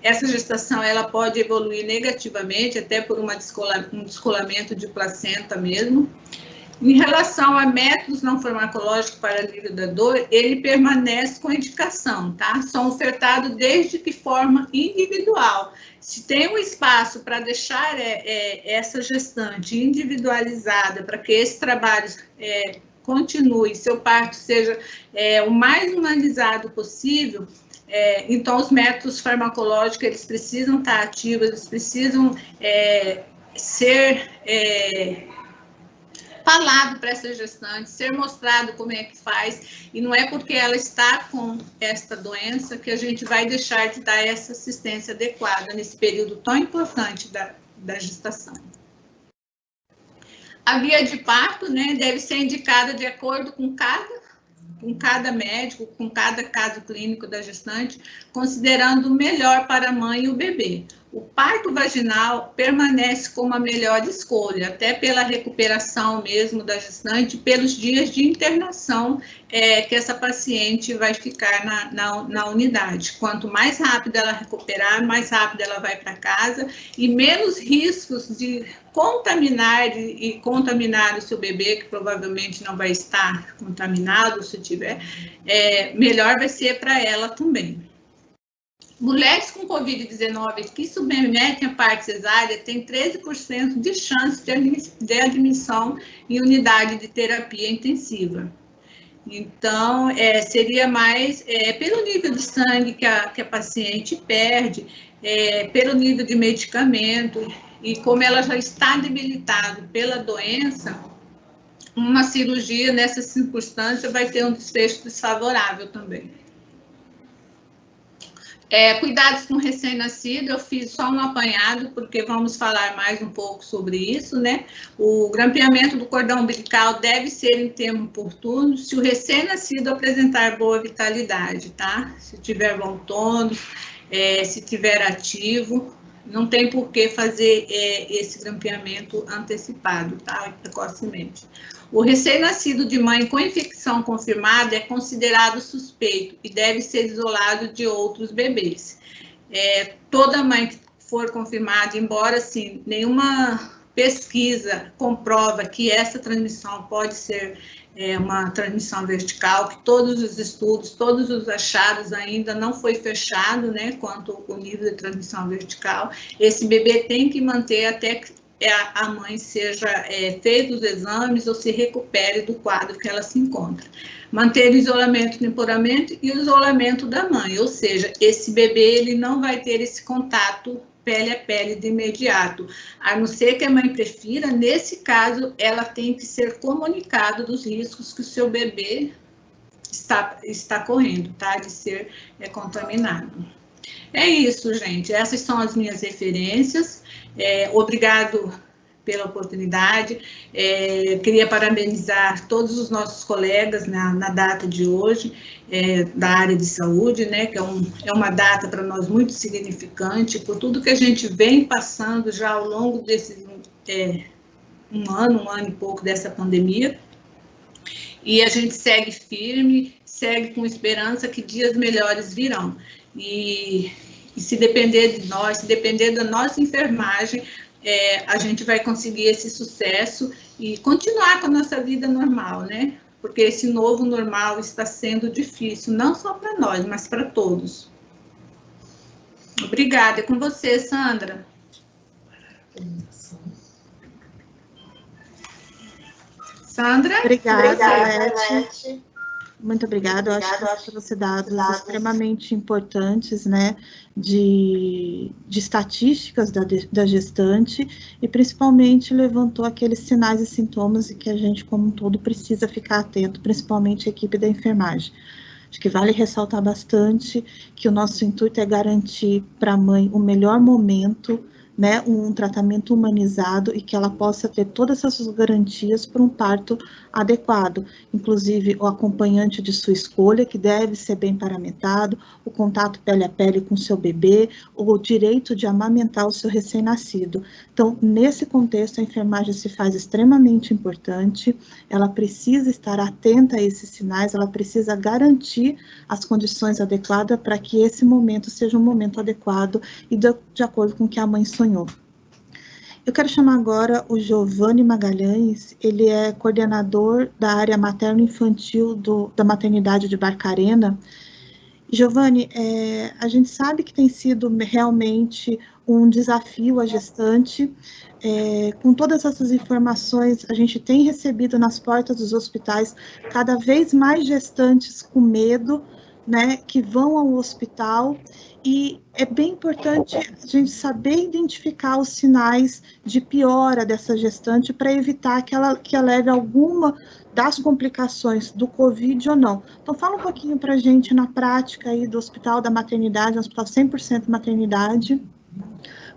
[SPEAKER 4] essa gestação ela pode evoluir negativamente, até por um descolamento de placenta mesmo. Em relação a métodos não farmacológicos para alívio da dor, ele permanece com indicação, tá? São ofertados desde que forma individual. Se tem um espaço para deixar essa gestante individualizada, para que esse trabalho continue, seu parto seja o mais humanizado possível, então os métodos farmacológicos eles precisam estar ativos, eles precisam ser falado para essa gestante, ser mostrado como é que faz, e não é porque ela está com esta doença que a gente vai deixar de dar essa assistência adequada nesse período tão importante da gestação. A via de parto, né, deve ser indicada de acordo com cada médico, com cada caso clínico da gestante, considerando o melhor para a mãe e o bebê. O parto vaginal permanece como a melhor escolha, até pela recuperação mesmo da gestante, pelos dias de internação que essa paciente vai ficar na unidade. Quanto mais rápido ela recuperar, mais rápido ela vai para casa e menos riscos de contaminar e contaminar o seu bebê, que provavelmente não vai estar contaminado, se tiver, melhor vai ser para ela também. Mulheres com Covid-19 que submetem a parte cesárea têm 13% de chance de admissão em unidade de terapia intensiva. Então, seria mais pelo nível de sangue que a paciente perde, pelo nível de medicamento, e como ela já está debilitada pela doença, uma cirurgia nessa circunstância vai ter um desfecho desfavorável também. Cuidados com recém-nascido, eu fiz só um apanhado, porque vamos falar mais um pouco sobre isso, né? O grampeamento do cordão umbilical deve ser em tempo oportuno, se o recém-nascido apresentar boa vitalidade, tá? Se tiver bom tônus, se tiver ativo, não tem por que fazer esse grampeamento antecipado, tá? Precocemente. O recém-nascido de mãe com infecção confirmada é considerado suspeito e deve ser isolado de outros bebês. Toda mãe que for confirmada, embora assim, nenhuma pesquisa comprova que essa transmissão pode ser uma transmissão vertical, que todos os estudos, todos os achados ainda não foi fechado, né, quanto ao nível de transmissão vertical. Esse bebê tem que manter até que a mãe seja feita os exames ou se recupere do quadro que ela se encontra. Manter o isolamento temporamento e o isolamento da mãe, ou seja, esse bebê ele não vai ter esse contato pele a pele de imediato, a não ser que a mãe prefira, nesse caso, ela tem que ser comunicado dos riscos que o seu bebê está correndo, tá? De ser contaminado. É isso, gente. Essas são as minhas referências. Obrigado pela oportunidade. Queria parabenizar todos os nossos colegas na data de hoje, da área de saúde, né, que é uma data para nós muito significante, por tudo que a gente vem passando já ao longo desse um ano e pouco dessa pandemia. E a gente segue firme, segue com esperança que dias melhores virão. E se depender de nós, se depender da nossa enfermagem, a gente vai conseguir esse sucesso e continuar com a nossa vida normal, né? Porque esse novo normal está sendo difícil, não só para nós, mas para todos. Obrigada. É com você, Sandra. Sandra?
[SPEAKER 1] Obrigada, Leti. Muito obrigada. Eu acho que você trouxe dados extremamente importantes, né, de estatísticas da gestante e principalmente levantou aqueles sinais e sintomas que a gente, como um todo, precisa ficar atento, principalmente a equipe da enfermagem. Acho que vale ressaltar bastante que o nosso intuito é garantir para a mãe o melhor momento, né, um tratamento humanizado e que ela possa ter todas essas garantias para um parto adequado, inclusive o acompanhante de sua escolha, que deve ser bem paramentado, o contato pele a pele com o seu bebê, o direito de amamentar o seu recém-nascido. Então, nesse contexto, a enfermagem se faz extremamente importante, ela precisa estar atenta a esses sinais, ela precisa garantir as condições adequadas para que esse momento seja um momento adequado e de acordo com o que a mãe sonhou. Eu quero chamar agora o Giovanni Magalhães, ele é coordenador da área materno-infantil da maternidade de Barcarena. Giovanni, a gente sabe que tem sido realmente um desafio a gestante, com todas essas informações, a gente tem recebido nas portas dos hospitais cada vez mais gestantes com medo, né, que vão ao hospital, e é bem importante a gente saber identificar os sinais de piora dessa gestante para evitar que ela leve alguma das complicações do Covid ou não. Então, fala um pouquinho para a gente na prática aí do hospital da maternidade, um hospital 100% maternidade,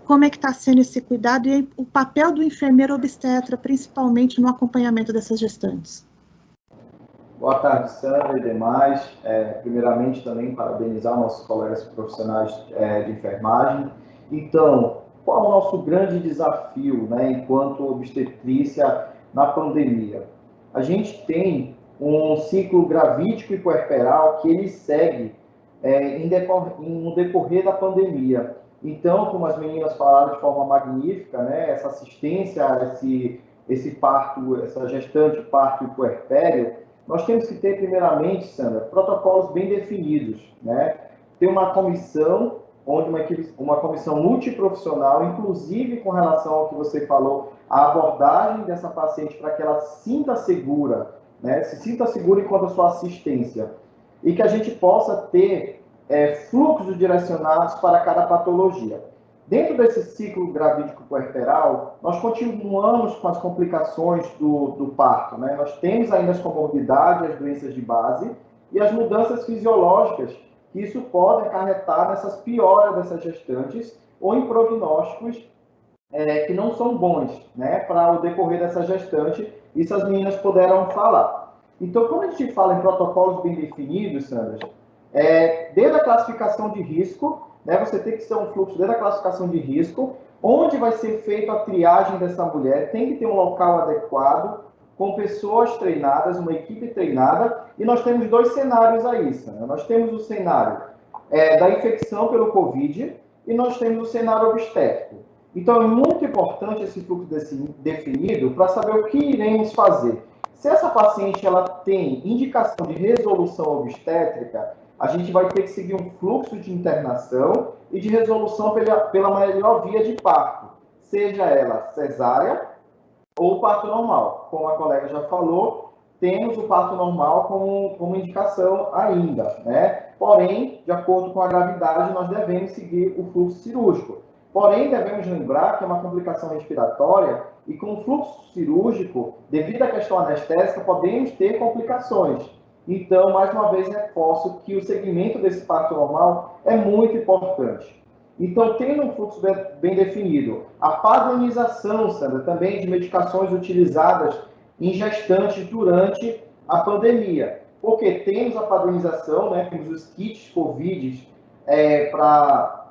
[SPEAKER 1] como é que está sendo esse cuidado e aí, o papel do enfermeiro obstetra, principalmente no acompanhamento dessas gestantes.
[SPEAKER 6] Boa tarde, Sandra e demais. Primeiramente, também parabenizar nossos colegas profissionais de enfermagem. Então, qual é o nosso grande desafio, né, enquanto obstetrícia na pandemia? A gente tem um ciclo gravídico e puerperal que ele segue no decorrer da pandemia. Então, como as meninas falaram de forma magnífica, né, essa assistência, esse parto, essa gestante, parto e puerpério, nós temos que ter, primeiramente, Sandra, protocolos bem definidos, né? Ter uma comissão, uma comissão multiprofissional, inclusive com relação ao que você falou, a abordagem dessa paciente para que ela se sinta segura, né? Se sinta segura enquanto a sua assistência. E que a gente possa ter fluxos direcionados para cada patologia. Dentro desse ciclo gravídico puerperal, nós continuamos com as complicações do parto, né? Nós temos ainda as comorbidades, as doenças de base e as mudanças fisiológicas que isso pode acarretar nessas pioras dessas gestantes ou em prognósticos que não são bons, né, para o decorrer dessa gestante. Isso as meninas puderam falar. Então, quando a gente fala em protocolos bem definidos, Sandra, desde a classificação de risco, né, você tem que ter um fluxo desde a classificação de risco, onde vai ser feita a triagem dessa mulher, tem que ter um local adequado, com pessoas treinadas, uma equipe treinada, e nós temos dois cenários aí, Sandra. Nós temos o cenário da infecção pelo Covid e nós temos o cenário obstétrico. Então, é muito importante esse fluxo definido para saber o que iremos fazer. Se essa paciente ela tem indicação de resolução obstétrica, a gente vai ter que seguir um fluxo de internação e de resolução pela melhor via de parto, seja ela cesárea ou parto normal. Como a colega já falou, temos o parto normal como indicação ainda, né? Porém, de acordo com a gravidade, nós devemos seguir o fluxo cirúrgico. Porém, devemos lembrar que é uma complicação respiratória e com o fluxo cirúrgico, devido à questão anestésica, podemos ter complicações. Então, mais uma vez, reforço que o segmento desse parto normal é muito importante. Então, tendo um fluxo bem definido, a padronização, Sandra, também de medicações utilizadas em gestantes durante a pandemia. Porque temos a padronização, né, temos os kits COVID para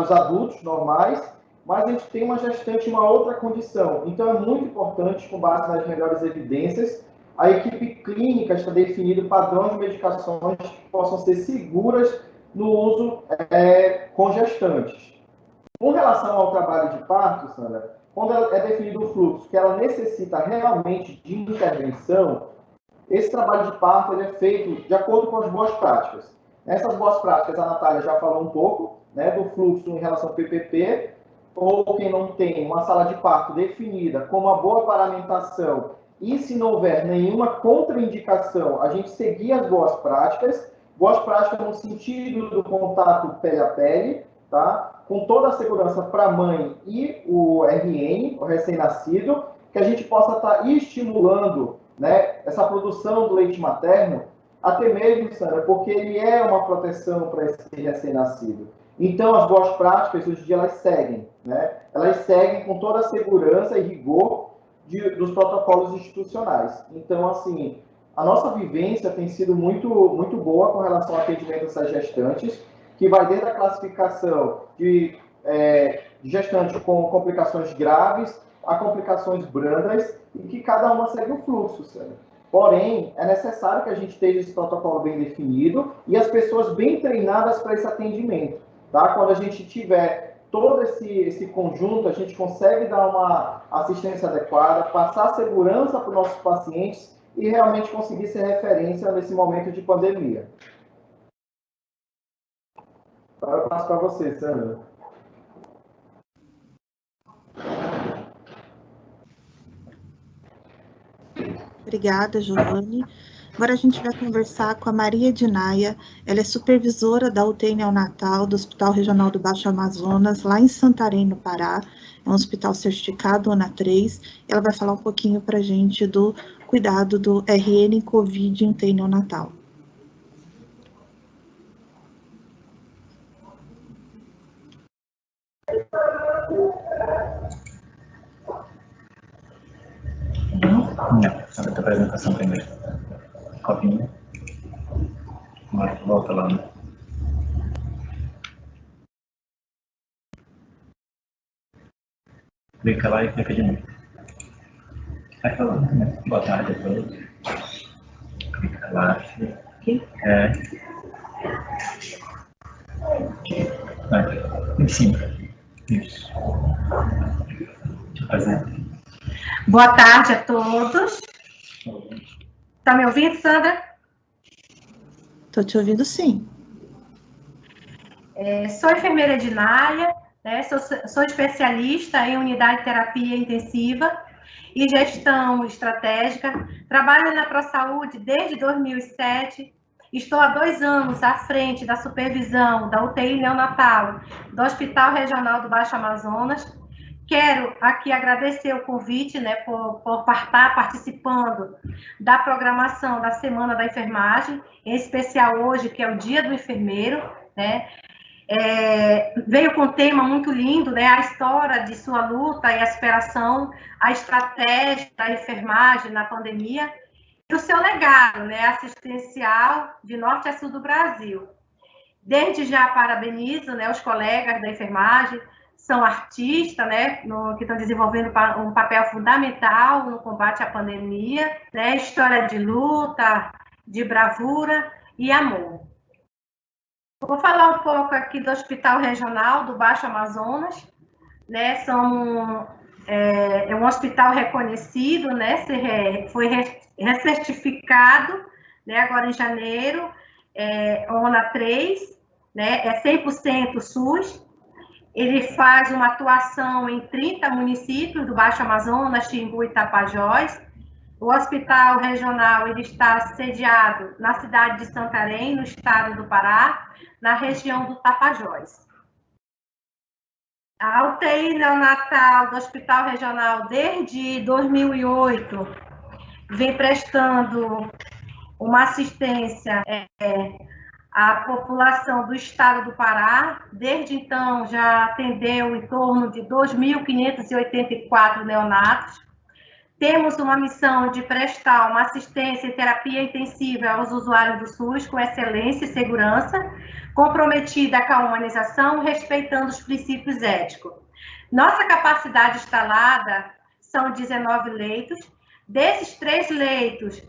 [SPEAKER 6] os adultos normais, mas a gente tem uma gestante em uma outra condição. Então, é muito importante, com base nas melhores evidências, a equipe clínica está definindo padrões de medicações que possam ser seguras no uso com gestantes. Com relação ao trabalho de parto, Sandra, quando é definido o fluxo que ela necessita realmente de intervenção, esse trabalho de parto ele é feito de acordo com as boas práticas. Essas boas práticas, a Natália já falou um pouco, né, do fluxo em relação ao PPP, ou quem não tem uma sala de parto definida com uma boa paramentação, e se não houver nenhuma contraindicação, a gente seguir as boas práticas no sentido do contato pele a pele, tá? Com toda a segurança para a mãe e o RN, o recém-nascido, que a gente possa estar estimulando, né, essa produção do leite materno, até mesmo, Sandra, porque ele é uma proteção para esse recém-nascido. Então, as boas práticas, hoje em dia, elas seguem, né? Elas seguem com toda a segurança e rigor dos protocolos institucionais. Então, assim, a nossa vivência tem sido muito, muito boa com relação ao atendimento dessas gestantes, que vai desde a classificação de gestantes com complicações graves a complicações brandas, e que cada uma segue o fluxo, Sandra. Porém, é necessário que a gente tenha esse protocolo bem definido e as pessoas bem treinadas para esse atendimento. Tá? Quando a gente tiver todo esse conjunto, a gente consegue dar uma assistência adequada, passar segurança para os nossos pacientes e realmente conseguir ser referência nesse momento de pandemia. Agora eu passo para você, Sandra.
[SPEAKER 1] Obrigada, Giovanni. Agora a gente vai conversar com a Maria Ednaia. Ela é supervisora da UTI neonatal do Hospital Regional do Baixo Amazonas, lá em Santarém, no Pará. É um hospital certificado ANA 3. Ela vai falar um pouquinho para a gente do cuidado do RN em Covid em UTI neonatal.
[SPEAKER 5] Não, sabe a apresentação primeiro. Copinha. Agora volta lá, né? Clica lá e clica de novo. Vai falando, né? Boa tarde a todos. Clica lá. Aqui? Aqui. Em cima. Isso. Deixa eu fazer.
[SPEAKER 7] Boa tarde a todos. Está me ouvindo, Sandra?
[SPEAKER 1] Estou te ouvindo, sim.
[SPEAKER 7] Sou enfermeira Ednaia, né? Sou especialista em unidade de terapia intensiva e gestão estratégica. Trabalho na ProSaúde desde 2007. Estou há 2 anos à frente da supervisão da UTI neonatal do Hospital Regional do Baixo Amazonas, Quero aqui agradecer o convite, né, por estar participando da programação da Semana da Enfermagem, em especial hoje, que é o Dia do Enfermeiro, né? Veio com um tema muito lindo, né? A história de sua luta e a superação, a estratégia da enfermagem na pandemia e o seu legado, né, assistencial de norte a sul do Brasil. Desde já parabenizo, né, os colegas da enfermagem, são artistas, né, que estão desenvolvendo um papel fundamental no combate à pandemia, né, história de luta, de bravura e amor. Vou falar um pouco aqui do Hospital Regional do Baixo Amazonas, né, é um hospital reconhecido, né, foi recertificado, né, agora em janeiro, ONA 3, né, é 100% SUS. Ele faz uma atuação em 30 municípios do Baixo Amazonas, Timbu e Tapajós. O hospital regional ele está sediado na cidade de Santarém, no estado do Pará, na região do Tapajós. A UTI neonatal do Hospital Regional, desde 2008, vem prestando uma assistência à população do estado do Pará. Desde então, já atendeu em torno de 2.584 neonatos. Temos uma missão de prestar uma assistência e terapia intensiva aos usuários do SUS com excelência e segurança, comprometida com a humanização, respeitando os princípios éticos. Nossa capacidade instalada são 19 leitos. Desses 3 leitos,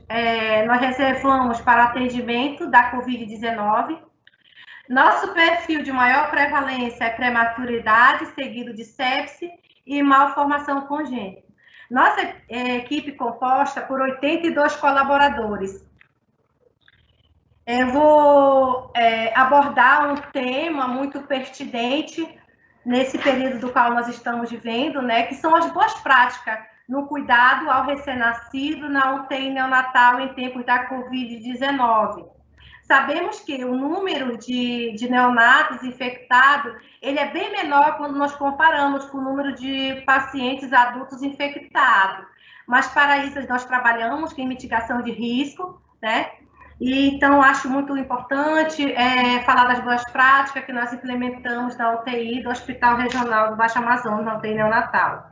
[SPEAKER 7] nós reservamos para atendimento da Covid-19. Nosso perfil de maior prevalência é prematuridade, seguido de sepse e malformação congênita. Nossa equipe composta por 82 colaboradores. Eu vou abordar um tema muito pertinente nesse período do qual nós estamos vivendo, né, que são as boas práticas no cuidado ao recém-nascido na UTI neonatal em tempos da Covid-19. Sabemos que o número de neonatos infectados, ele é bem menor quando nós comparamos com o número de pacientes adultos infectados. Mas para isso nós trabalhamos em mitigação de risco, né? E, então, acho muito importante falar das boas práticas que nós implementamos na UTI do Hospital Regional do Baixo Amazonas, na UTI neonatal.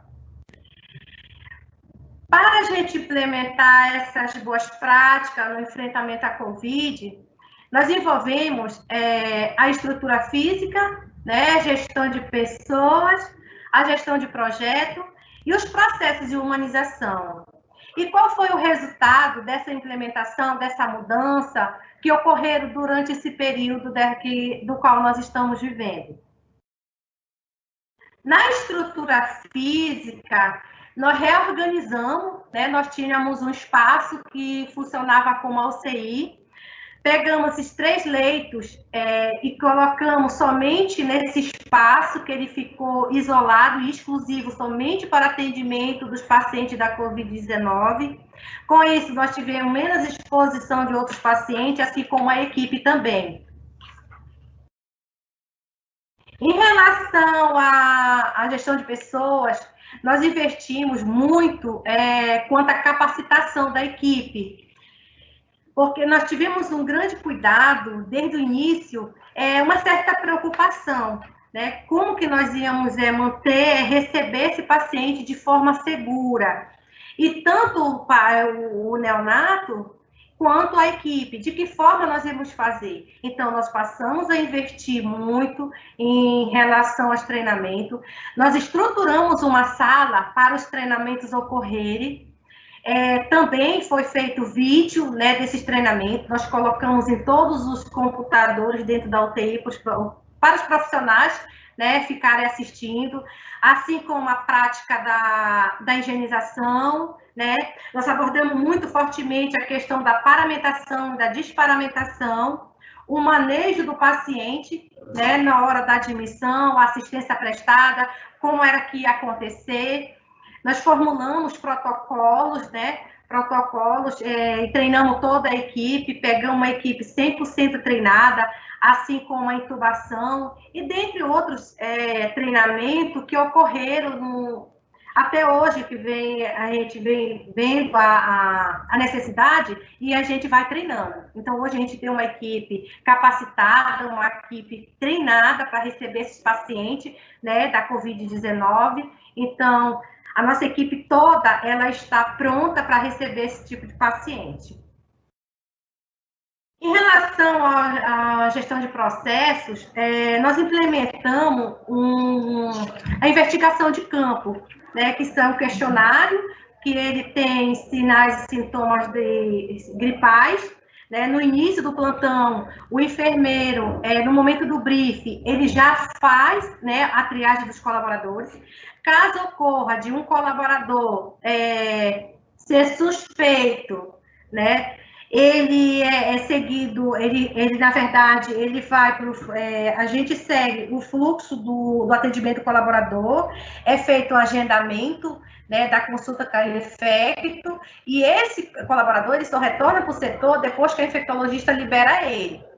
[SPEAKER 7] Para a gente implementar essas boas práticas no enfrentamento à Covid, nós envolvemos a estrutura física, né, a gestão de pessoas, a gestão de projeto e os processos de humanização. E qual foi o resultado dessa implementação, dessa mudança que ocorreram durante esse período do qual nós estamos vivendo? Na estrutura física, nós reorganizamos, né, nós tínhamos um espaço que funcionava como a UCI. Pegamos esses 3 leitos e colocamos somente nesse espaço que ele ficou isolado e exclusivo somente para atendimento dos pacientes da Covid-19. Com isso, nós tivemos menos exposição de outros pacientes, assim como a equipe também. Em relação à gestão de pessoas, nós investimos muito quanto à capacitação da equipe, porque nós tivemos um grande cuidado, desde o início, uma certa preocupação, né? Como que nós íamos receber esse paciente de forma segura. E tanto o neonato, quanto a equipe, de que forma nós íamos fazer. Então, nós passamos a investir muito em relação aos treinamentos. Nós estruturamos uma sala para os treinamentos ocorrerem. Também foi feito vídeo, né, desses treinamentos. Nós colocamos em todos os computadores dentro da UTI para os profissionais, né, ficarem assistindo, assim como a prática da higienização, né? Nós abordamos muito fortemente a questão da paramentação e da desparamentação, o manejo do paciente, né, na hora da admissão, a assistência prestada, como era que ia acontecer. Nós formulamos protocolos, né, protocolos, e treinamos toda a equipe, pegamos uma equipe 100% treinada, assim como a intubação, e dentre outros treinamentos que ocorreram até hoje, que a gente vem vendo a necessidade e a gente vai treinando. Então, hoje a gente tem uma equipe capacitada, uma equipe treinada para receber esses pacientes, né, da Covid-19. Então, a nossa equipe toda, ela está pronta para receber esse tipo de paciente. Em relação à gestão de processos, nós implementamos a investigação de campo, né, que são um questionário, que ele tem sinais e sintomas gripais, né. No início do plantão, o enfermeiro, no momento do briefing, ele já faz, né, a triagem dos colaboradores. Caso ocorra de um colaborador ser suspeito, né, ele é seguido, ele na verdade, ele vai para a gente segue o fluxo do atendimento do colaborador, é feito o agendamento, né, da consulta com o infecto, e esse colaborador, ele só retorna para o setor depois que a infectologista libera ele.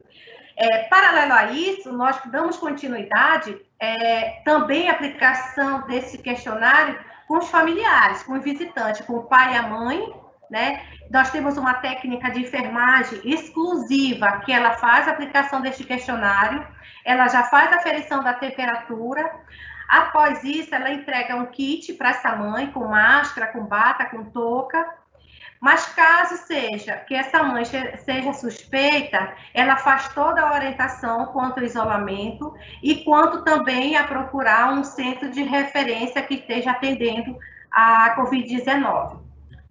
[SPEAKER 7] Paralelo a isso, nós damos continuidade também à aplicação desse questionário com os familiares, com o visitante, com o pai e a mãe, né? Nós temos uma técnica de enfermagem exclusiva, que ela faz a aplicação deste questionário, ela já faz a aferição da temperatura. Após isso, ela entrega um kit para essa mãe, com máscara, com bata, com touca. Mas caso seja que essa mãe seja suspeita, ela faz toda a orientação quanto ao isolamento e quanto também a procurar um centro de referência que esteja atendendo a Covid-19.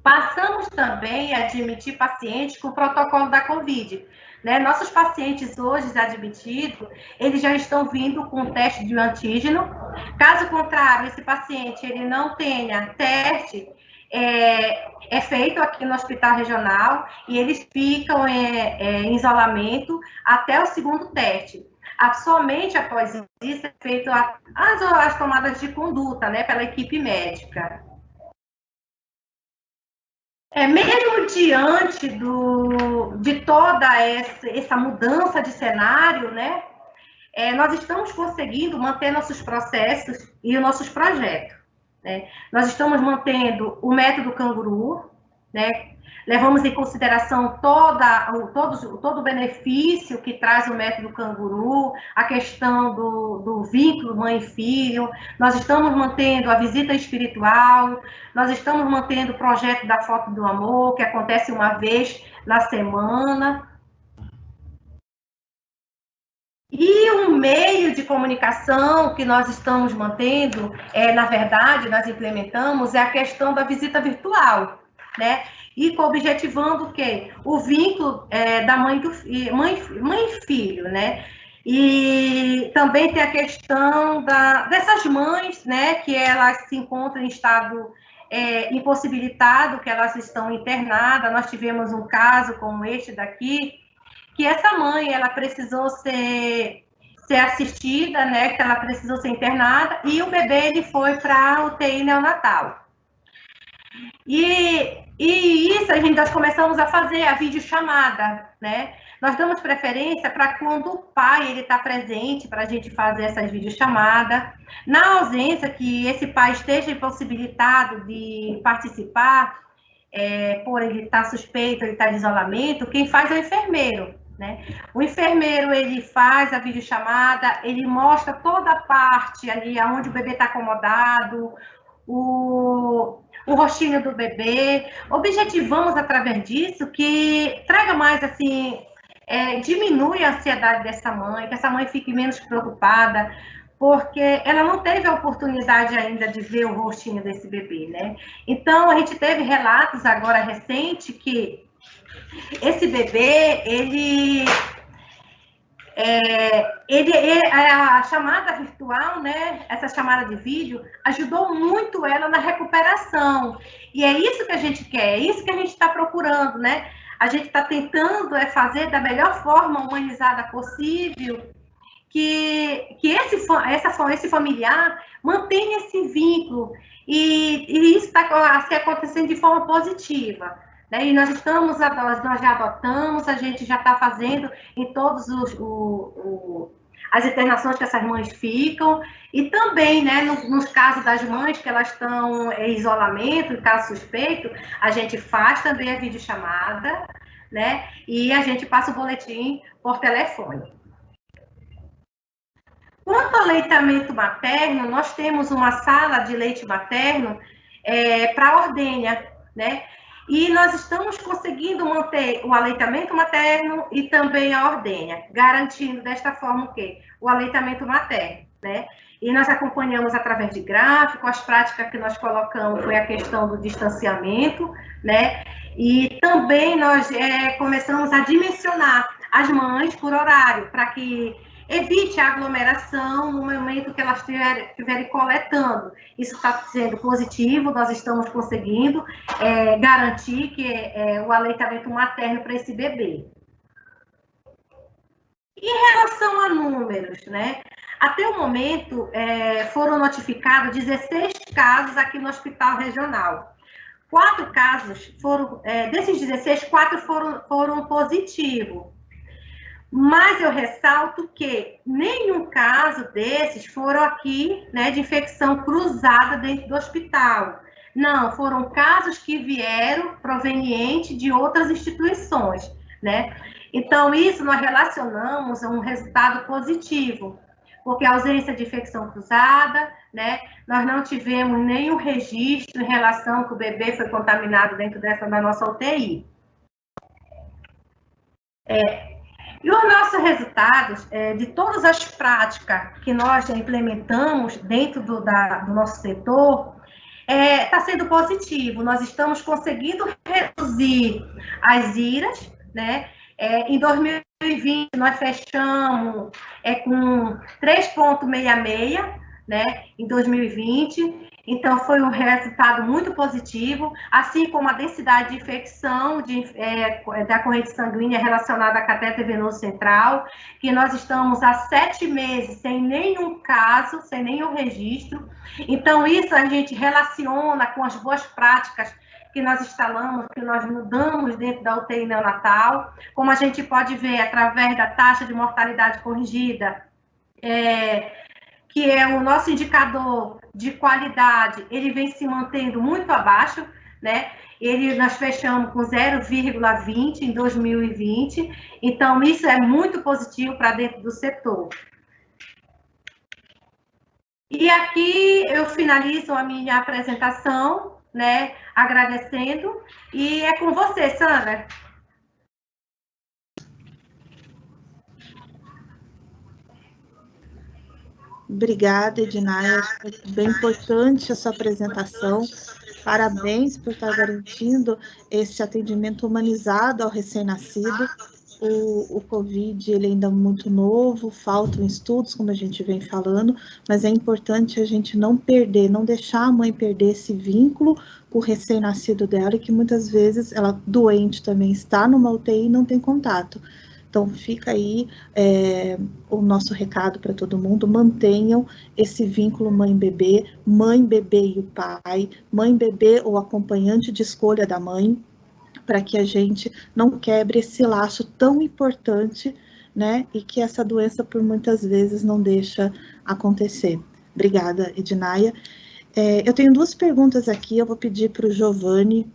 [SPEAKER 7] Passamos também a admitir pacientes com o protocolo da Covid, né? Nossos pacientes hoje admitidos, eles já estão vindo com teste de antígeno. Caso contrário, esse paciente ele não tenha teste, é feito aqui no hospital regional e eles ficam em isolamento até o segundo teste. Somente após isso é feito as tomadas de conduta, né, pela equipe médica. Mesmo diante de toda essa mudança de cenário, né, nós estamos conseguindo manter nossos processos e os nossos projetos, né? Nós estamos mantendo o método canguru, né? Levamos em consideração todo o benefício que traz o método canguru, a questão do vínculo mãe e filho. Nós estamos mantendo a visita espiritual, nós estamos mantendo o projeto da Foto do Amor, que acontece uma vez na semana. E um meio de comunicação que nós estamos mantendo, na verdade, nós implementamos, é a questão da visita virtual, né? E objetivando o quê? O vínculo da mãe e filho, né? E também tem a questão dessas mães, né, que elas se encontram em estado impossibilitado, que elas estão internadas. Nós tivemos um caso como este daqui, que essa mãe, ela precisou ser assistida, né, que ela precisou ser internada, e o bebê, ele foi para a UTI neonatal. E isso nós começamos a fazer a videochamada, né? Nós damos preferência para quando o pai está presente, para a gente fazer essas videochamadas. Na ausência que esse pai esteja impossibilitado de participar, por ele estar suspeito, ele estar de isolamento, quem faz é o enfermeiro, né? O enfermeiro, ele faz a videochamada, ele mostra toda a parte ali onde o bebê está acomodado, o rostinho do bebê. Objetivamos, através disso, que traga mais, assim, diminui a ansiedade dessa mãe, que essa mãe fique menos preocupada, porque ela não teve a oportunidade ainda de ver o rostinho desse bebê, né? Então, a gente teve relatos agora recente que esse bebê, a chamada virtual, né, essa chamada de vídeo, ajudou muito ela na recuperação. E é isso que a gente quer, é isso que a gente está procurando, né? A gente está tentando fazer da melhor forma humanizada possível que esse familiar mantenha esse vínculo. E isso está acontecendo de forma positiva. né? E nós já adotamos, a gente já está fazendo em todos as internações que essas mães ficam, e também, né, nos casos das mães que elas estão em isolamento, em caso suspeito, a gente faz também a videochamada, né, e a gente passa o boletim por telefone. Quanto ao aleitamento materno, nós temos uma sala de leite materno para a ordenha, né, e nós estamos conseguindo manter o aleitamento materno e também a ordenha, garantindo desta forma o quê? O aleitamento materno, né? E nós acompanhamos através de gráfico, as práticas que nós colocamos foi a questão do distanciamento, né? E também nós começamos a dimensionar as mães por horário, para que evite a aglomeração no momento que elas estiverem coletando. Isso está sendo positivo, nós estamos conseguindo garantir que o aleitamento materno para esse bebê. Em relação a números, né? Até o momento, foram notificados 16 casos aqui no Hospital Regional. 4 casos foram, desses 16, 4 foram positivos. Mas eu ressalto que nenhum caso desses foram aqui, né, de infecção cruzada dentro do hospital. Não, foram casos que vieram provenientes de outras instituições, né? Então, isso nós relacionamos a um resultado positivo, porque a ausência de infecção cruzada, né, nós não tivemos nenhum registro em relação que o bebê foi contaminado dentro da nossa UTI. E os nossos resultados, de todas as práticas que nós já implementamos dentro do nosso setor, está sendo positivo. Nós estamos conseguindo reduzir as IRAs, né? Em 2020, nós fechamos com 3,66, né? Em 2020. Então, foi um resultado muito positivo, assim como a densidade de infecção da corrente sanguínea relacionada à catéter venoso central, que nós estamos há 7 meses sem nenhum caso, sem nenhum registro. Então, isso a gente relaciona com as boas práticas que nós instalamos, que nós mudamos dentro da UTI neonatal, como a gente pode ver através da taxa de mortalidade corrigida, que é o nosso indicador de qualidade, ele vem se mantendo muito abaixo, né? Nós fechamos com 0,20 em 2020, então isso é muito positivo para dentro do setor. E aqui eu finalizo a minha apresentação, né? Agradecendo, e é com você, Sandra.
[SPEAKER 1] Obrigada, Edinaya. Bem importante a sua apresentação. Parabéns por estar garantindo esse atendimento humanizado ao recém-nascido. O Covid ele ainda é muito novo, faltam estudos, como a gente vem falando, mas é importante a gente não perder, não deixar a mãe perder esse vínculo com o recém-nascido dela, e que muitas vezes ela, doente também, está numa UTI e não tem contato. Então, fica aí o nosso recado para todo mundo: mantenham esse vínculo mãe-bebê e o pai, mãe-bebê ou acompanhante de escolha da mãe, para que a gente não quebre esse laço tão importante, né, e que essa doença, por muitas vezes, não deixa acontecer. Obrigada, Edinaya. Eu tenho 2 perguntas aqui, eu vou pedir para o Giovanni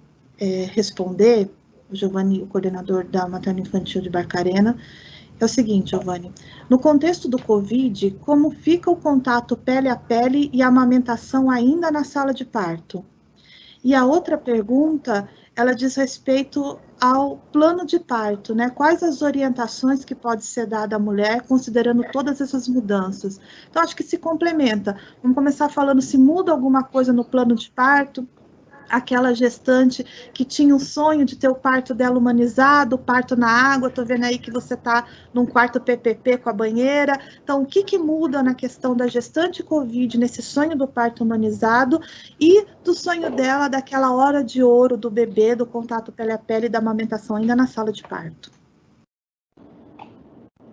[SPEAKER 1] responder. O Giovanni, o coordenador da Materno-Infantil de Barcarena. É o seguinte, Giovanni: no contexto do Covid, como fica o contato pele a pele e a amamentação ainda na sala de parto? E a outra pergunta, ela diz respeito ao plano de parto, né? Quais as orientações que pode ser dada à mulher, considerando todas essas mudanças? Então, acho que se complementa. Vamos começar falando se muda alguma coisa no plano de parto. Aquela gestante que tinha um sonho de ter o parto dela humanizado, o parto na água, estou vendo aí que você está num quarto PPP com a banheira. Então, o que muda na questão da gestante Covid, nesse sonho do parto humanizado e do sonho dela, daquela hora de ouro do bebê, do contato pele a pele e da amamentação ainda na sala de parto?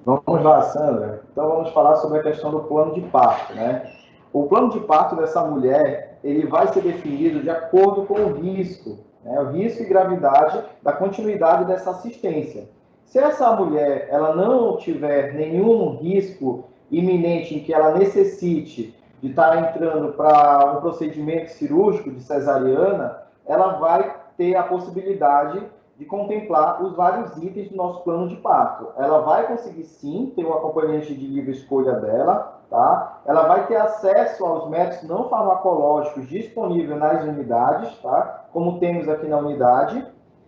[SPEAKER 6] Vamos lá, Sandra. Então, vamos falar sobre a questão do plano de parto, né? O plano de parto dessa mulher, ele vai ser definido de acordo com o risco né? O risco e gravidade da continuidade dessa assistência. Se essa mulher ela não tiver nenhum risco iminente em que ela necessite de estar entrando para um procedimento cirúrgico de cesariana, ela vai ter a possibilidade de contemplar os vários itens do nosso plano de parto. Ela vai conseguir, sim, ter um acompanhante de livre escolha dela, tá? Ela vai ter acesso aos métodos não farmacológicos disponíveis nas unidades, tá? Como temos aqui na unidade.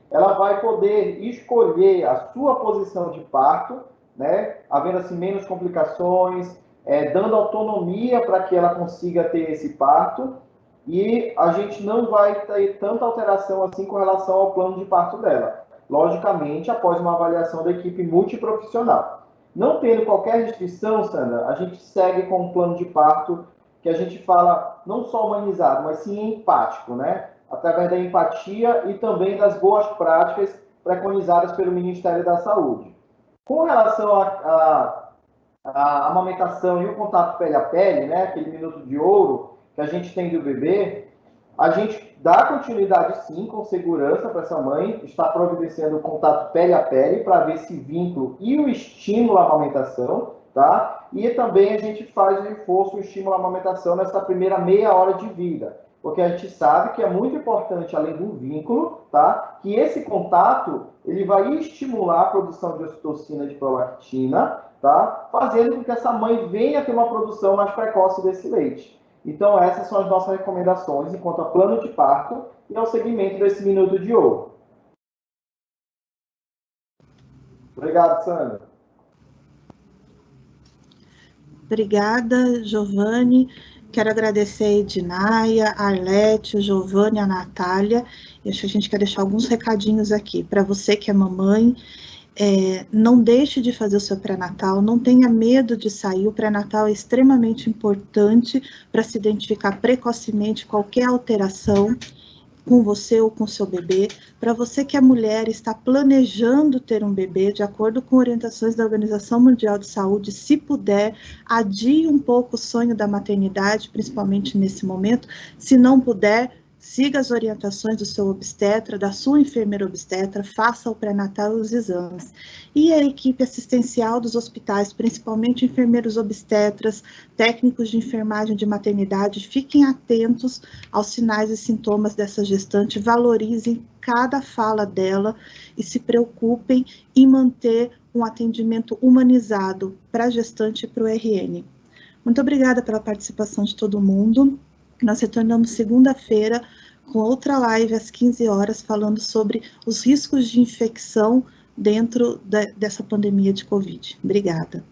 [SPEAKER 6] Ela vai poder escolher a sua posição de parto, né? Havendo assim menos complicações, dando autonomia para que ela consiga ter esse parto, e a gente não vai ter tanta alteração assim com relação ao plano de parto dela. Logicamente, após uma avaliação da equipe multiprofissional. Não tendo qualquer restrição, Sandra, a gente segue com um plano de parto que a gente fala não só humanizado, mas sim empático, né? Através da empatia e também das boas práticas preconizadas pelo Ministério da Saúde. Com relação à amamentação e o contato pele a pele, né, aquele minuto de ouro que a gente tem do bebê, a gente dá continuidade sim, com segurança para essa mãe, está providenciando o contato pele a pele para ver esse vínculo e o estímulo à amamentação, tá? E também a gente faz o reforço, o estímulo à amamentação nessa primeira meia hora de vida, porque a gente sabe que é muito importante, além do vínculo, tá? Que esse contato, ele vai estimular a produção de ocitocina e de prolactina, tá? Fazendo com que essa mãe venha ter uma produção mais precoce desse leite. Então, essas são as nossas recomendações enquanto a plano de parto e ao segmento desse minuto de ouro. Obrigado, Sandra.
[SPEAKER 1] Obrigada, Giovanni. Quero agradecer a Ednaia, a Arlete, o Giovanni, a Natália. E acho que a gente quer deixar alguns recadinhos aqui. Para você que é mamãe, não deixe de fazer o seu pré-natal, não tenha medo de sair. O pré-natal é extremamente importante para se identificar precocemente qualquer alteração com você ou com seu bebê. Para você que é mulher e está planejando ter um bebê, de acordo com orientações da Organização Mundial de Saúde, se puder, adie um pouco o sonho da maternidade, principalmente nesse momento. Se não puder, siga as orientações do seu obstetra, da sua enfermeira obstetra, faça o pré-natal e os exames. E a equipe assistencial dos hospitais, principalmente enfermeiros obstetras, técnicos de enfermagem de maternidade, fiquem atentos aos sinais e sintomas dessa gestante, valorizem cada fala dela e se preocupem em manter um atendimento humanizado para a gestante e para o RN. Muito obrigada pela participação de todo mundo. Nós retornamos segunda-feira com outra live às 15 horas falando sobre os riscos de infecção dentro dessa pandemia de Covid. Obrigada.